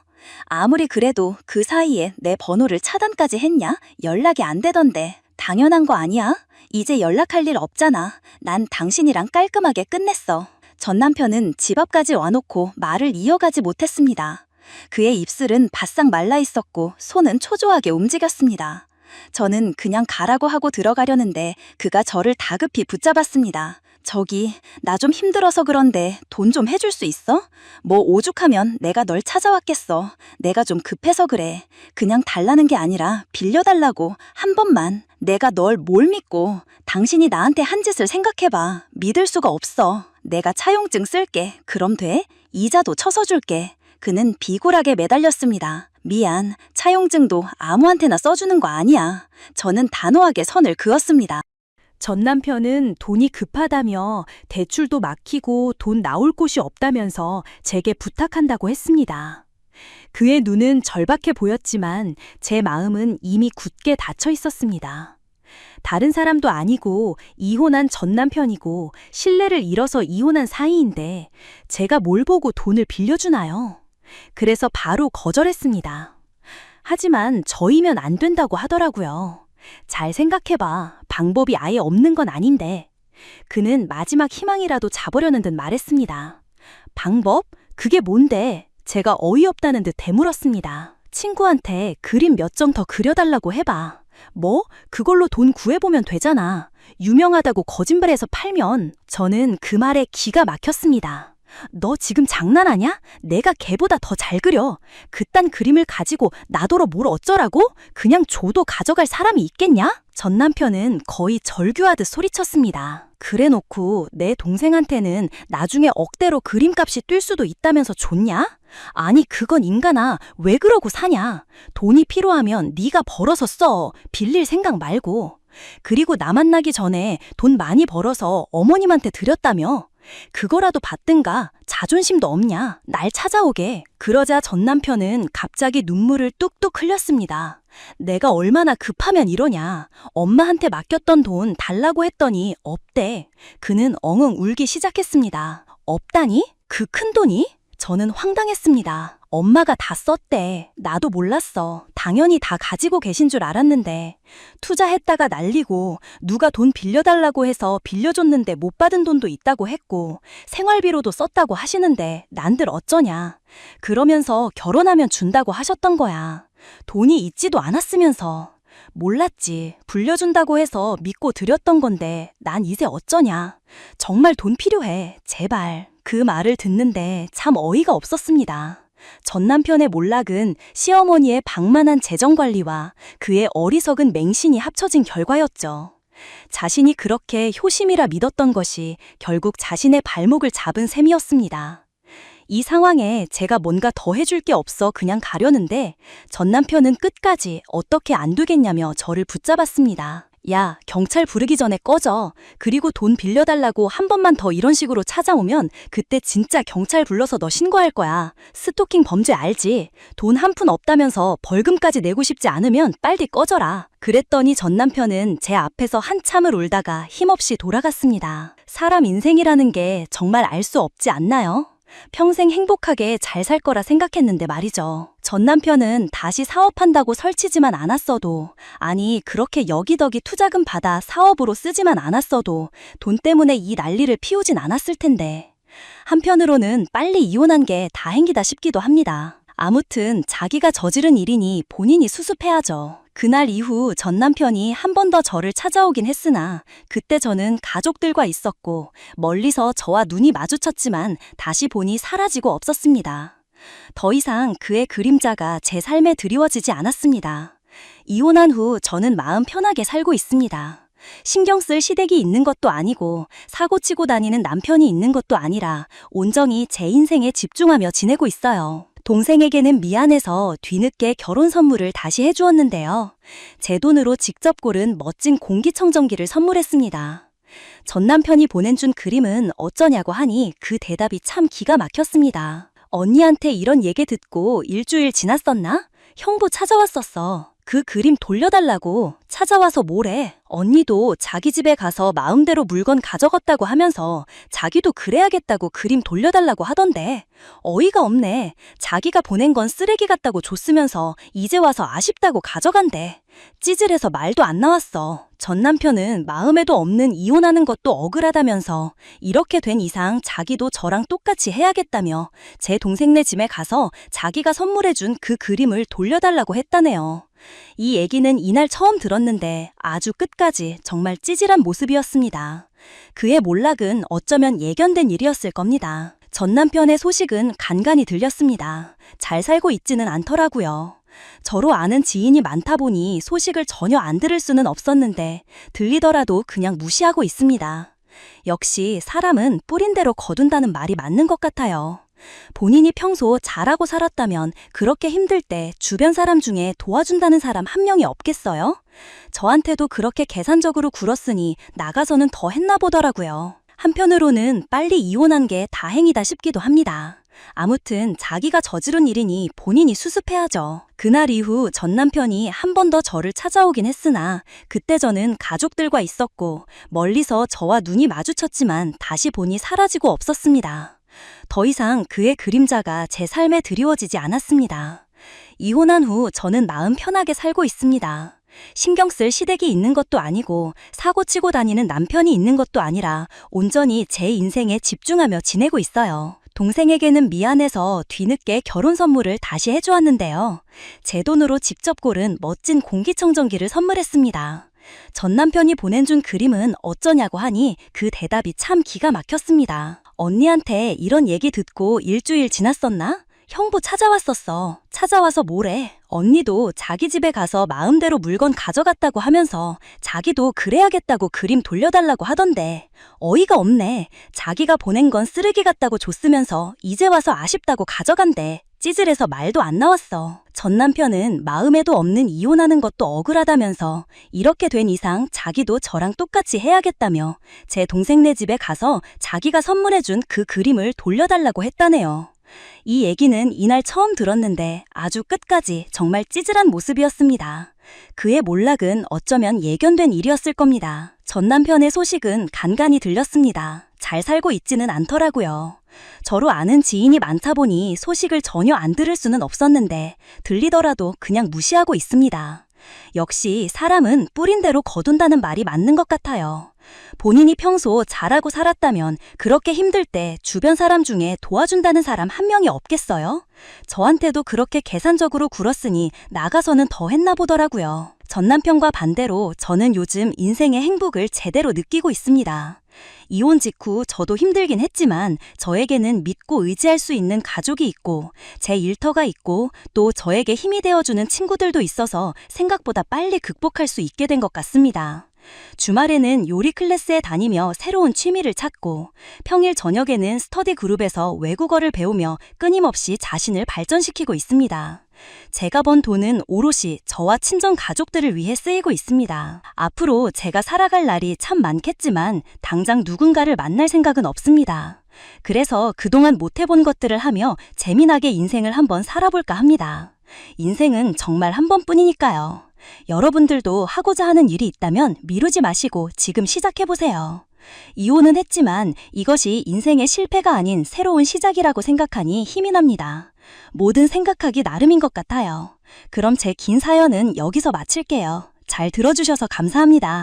아무리 그래도 그 사이에 내 번호를 차단까지 했냐? 연락이 안 되던데. 당연한 거 아니야? 이제 연락할 일 없잖아. 난 당신이랑 깔끔하게 끝냈어. 전 남편은 집 앞까지 와놓고 말을 이어가지 못했습니다. 그의 입술은 바싹 말라 있었고 손은 초조하게 움직였습니다. 저는 그냥 가라고 하고 들어가려는데 그가 저를 다급히 붙잡았습니다. 저기, 나 좀 힘들어서 그런데 돈 좀 해줄 수 있어? 뭐 오죽하면 내가 널 찾아왔겠어. 내가 좀 급해서 그래. 그냥 달라는 게 아니라 빌려달라고 한 번만. 내가 널 뭘 믿고. 당신이 나한테 한 짓을 생각해봐. 믿을 수가 없어. 내가 차용증 쓸게. 그럼 돼? 이자도 쳐서 줄게. 그는 비굴하게 매달렸습니다. 미안, 차용증도 아무한테나 써주는 거 아니야. 저는 단호하게 선을 그었습니다. 전 남편은 돈이 급하다며 대출도 막히고 돈 나올 곳이 없다면서 제게 부탁한다고 했습니다. 그의 눈은 절박해 보였지만 제 마음은 이미 굳게 닫혀 있었습니다. 다른 사람도 아니고 이혼한 전 남편이고 신뢰를 잃어서 이혼한 사이인데 제가 뭘 보고 돈을 빌려주나요? 그래서 바로 거절했습니다. 하지만 저이면 안 된다고 하더라고요. 잘 생각해봐. 방법이 아예 없는 건 아닌데. 그는 마지막 희망이라도 잡으려는 듯 말했습니다. 방법? 그게 뭔데? 제가 어이없다는 듯 되물었습니다. 친구한테 그림 몇 점 더 그려달라고 해봐. 뭐? 그걸로 돈 구해보면 되잖아. 유명하다고 거짓말해서 팔면. 저는 그 말에 기가 막혔습니다. 너 지금 장난하냐? 내가 걔보다 더 잘 그려. 그딴 그림을 가지고 나더러 뭘 어쩌라고? 그냥 줘도 가져갈 사람이 있겠냐? 전 남편은 거의 절규하듯 소리쳤습니다. 그래놓고 내 동생한테는 나중에 억대로 그림값이 뛸 수도 있다면서 줬냐? 아니 그건 인간아, 왜 그러고 사냐? 돈이 필요하면 네가 벌어서 써. 빌릴 생각 말고. 그리고 나 만나기 전에 돈 많이 벌어서 어머님한테 드렸다며? 그거라도 받든가. 자존심도 없냐? 날 찾아오게. 그러자 전 남편은 갑자기 눈물을 뚝뚝 흘렸습니다. 내가 얼마나 급하면 이러냐. 엄마한테 맡겼던 돈 달라고 했더니 없대. 그는 엉엉 울기 시작했습니다. 없다니? 그 큰 돈이? 저는 황당했습니다. 엄마가 다 썼대. 나도 몰랐어. 당연히 다 가지고 계신 줄 알았는데. 투자했다가 날리고 누가 돈 빌려달라고 해서 빌려줬는데 못 받은 돈도 있다고 했고 생활비로도 썼다고 하시는데 난들 어쩌냐. 그러면서 결혼하면 준다고 하셨던 거야. 돈이 있지도 않았으면서. 몰랐지. 불려준다고 해서 믿고 드렸던 건데 난 이제 어쩌냐. 정말 돈 필요해. 제발. 그 말을 듣는데 참 어이가 없었습니다. 전 남편의 몰락은 시어머니의 방만한 재정관리와 그의 어리석은 맹신이 합쳐진 결과였죠. 자신이 그렇게 효심이라 믿었던 것이 결국 자신의 발목을 잡은 셈이었습니다. 이 상황에 제가 뭔가 더 해줄 게 없어 그냥 가려는데 전 남편은 끝까지 어떻게 안 되겠냐며 저를 붙잡았습니다. 야, 경찰 부르기 전에 꺼져. 그리고 돈 빌려달라고 한 번만 더 이런 식으로 찾아오면 그때 진짜 경찰 불러서 너 신고할 거야. 스토킹 범죄 알지? 돈 한 푼 없다면서 벌금까지 내고 싶지 않으면 빨리 꺼져라. 그랬더니 전 남편은 제 앞에서 한참을 울다가 힘없이 돌아갔습니다. 사람 인생이라는 게 정말 알 수 없지 않나요? 평생 행복하게 잘 살 거라 생각했는데 말이죠. 전 남편은 다시 사업한다고 설치지만 않았어도, 아니 그렇게 여기저기 투자금 받아 사업으로 쓰지만 않았어도 돈 때문에 이 난리를 피우진 않았을 텐데. 한편으로는 빨리 이혼한 게 다행이다 싶기도 합니다. 아무튼 자기가 저지른 일이니 본인이 수습해야죠. 그날 이후 전 남편이 한 번 더 저를 찾아오긴 했으나 그때 저는 가족들과 있었고 멀리서 저와 눈이 마주쳤지만 다시 보니 사라지고 없었습니다. 더 이상 그의 그림자가 제 삶에 드리워지지 않았습니다. 이혼한 후 저는 마음 편하게 살고 있습니다. 신경 쓸 시댁이 있는 것도 아니고 사고치고 다니는 남편이 있는 것도 아니라 온전히 제 인생에 집중하며 지내고 있어요. 동생에게는 미안해서 뒤늦게 결혼 선물을 다시 해주었는데요. 제 돈으로 직접 고른 멋진 공기청정기를 선물했습니다. 전 남편이 보내준 그림은 어쩌냐고 하니 그 대답이 참 기가 막혔습니다. 언니한테 이런 얘기 듣고 일주일 지났었나? 형부 찾아왔었어. 그 그림 돌려달라고. 찾아와서 뭐래? 언니도 자기 집에 가서 마음대로 물건 가져갔다고 하면서 자기도 그래야겠다고 그림 돌려달라고 하던데. 어이가 없네. 자기가 보낸 건 쓰레기 같다고 줬으면서 이제 와서 아쉽다고 가져간대. 찌질해서 말도 안 나왔어. 전 남편은 마음에도 없는 이혼하는 것도 억울하다면서 이렇게 된 이상 자기도 저랑 똑같이 해야겠다며 제 동생네 집에 가서 자기가 선물해준 그 그림을 돌려달라고 했다네요. 이 얘기는 이날 처음 들었는데 아주 끝까지 정말 찌질한 모습이었습니다. 그의 몰락은 어쩌면 예견된 일이었을 겁니다. 전 남편의 소식은 간간히 들렸습니다. 잘 살고 있지는 않더라고요. 저로 아는 지인이 많다 보니 소식을 전혀 안 들을 수는 없었는데 들리더라도 그냥 무시하고 있습니다. 역시 사람은 뿌린 대로 거둔다는 말이 맞는 것 같아요. 본인이 평소 잘하고 살았다면 그렇게 힘들 때 주변 사람 중에 도와준다는 사람 한 명이 없겠어요? 저한테도 그렇게 계산적으로 굴었으니 나가서는 더 했나 보더라고요. 한편으로는 빨리 이혼한 게 다행이다 싶기도 합니다. 아무튼 자기가 저지른 일이니 본인이 수습해야죠. 그날 이후 전 남편이 한 번 더 저를 찾아오긴 했으나 그때 저는 가족들과 있었고 멀리서 저와 눈이 마주쳤지만 다시 보니 사라지고 없었습니다. 더 이상 그의 그림자가 제 삶에 드리워지지 않았습니다. 이혼한 후 저는 마음 편하게 살고 있습니다. 신경 쓸 시댁이 있는 것도 아니고 사고 치고 다니는 남편이 있는 것도 아니라 온전히 제 인생에 집중하며 지내고 있어요. 동생에게는 미안해서 뒤늦게 결혼 선물을 다시 해주었는데요. 제 돈으로 직접 고른 멋진 공기청정기를 선물했습니다. 전 남편이 보내준 그림은 어쩌냐고 하니 그 대답이 참 기가 막혔습니다. 언니한테 이런 얘기 듣고 일주일 지났었나? 형부 찾아왔었어. 찾아와서 뭐래? 언니도 자기 집에 가서 마음대로 물건 가져갔다고 하면서 자기도 그래야겠다고 그림 돌려달라고 하던데 어이가 없네. 자기가 보낸 건 쓰레기 같다고 줬으면서 이제 와서 아쉽다고 가져간대. 찌질해서 말도 안 나왔어. 전 남편은 마음에도 없는 이혼하는 것도 억울하다면서 이렇게 된 이상 자기도 저랑 똑같이 해야겠다며 제 동생네 집에 가서 자기가 선물해준 그 그림을 돌려달라고 했다네요. 이 얘기는 이날 처음 들었는데 아주 끝까지 정말 찌질한 모습이었습니다. 그의 몰락은 어쩌면 예견된 일이었을 겁니다. 전 남편의 소식은 간간히 들렸습니다. 잘 살고 있지는 않더라고요. 저로 아는 지인이 많다 보니 소식을 전혀 안 들을 수는 없었는데 들리더라도 그냥 무시하고 있습니다. 역시 사람은 뿌린 대로 거둔다는 말이 맞는 것 같아요. 본인이 평소 잘하고 살았다면 그렇게 힘들 때 주변 사람 중에 도와준다는 사람 한 명이 없겠어요? 저한테도 그렇게 계산적으로 굴었으니 나가서는 더 했나 보더라고요. 전 남편과 반대로 저는 요즘 인생의 행복을 제대로 느끼고 있습니다. 이혼 직후 저도 힘들긴 했지만 저에게는 믿고 의지할 수 있는 가족이 있고 제 일터가 있고 또 저에게 힘이 되어주는 친구들도 있어서 생각보다 빨리 극복할 수 있게 된 것 같습니다. 주말에는 요리 클래스에 다니며 새로운 취미를 찾고 평일 저녁에는 스터디 그룹에서 외국어를 배우며 끊임없이 자신을 발전시키고 있습니다. 제가 번 돈은 오롯이 저와 친정 가족들을 위해 쓰이고 있습니다. 앞으로 제가 살아갈 날이 참 많겠지만 당장 누군가를 만날 생각은 없습니다. 그래서 그동안 못 해본 것들을 하며 재미나게 인생을 한번 살아볼까 합니다. 인생은 정말 한 번뿐이니까요. 여러분들도 하고자 하는 일이 있다면 미루지 마시고 지금 시작해보세요. 이혼은 했지만 이것이 인생의 실패가 아닌 새로운 시작이라고 생각하니 힘이 납니다. 뭐든 생각하기 나름인 것 같아요. 그럼 제 긴 사연은 여기서 마칠게요. 잘 들어주셔서 감사합니다.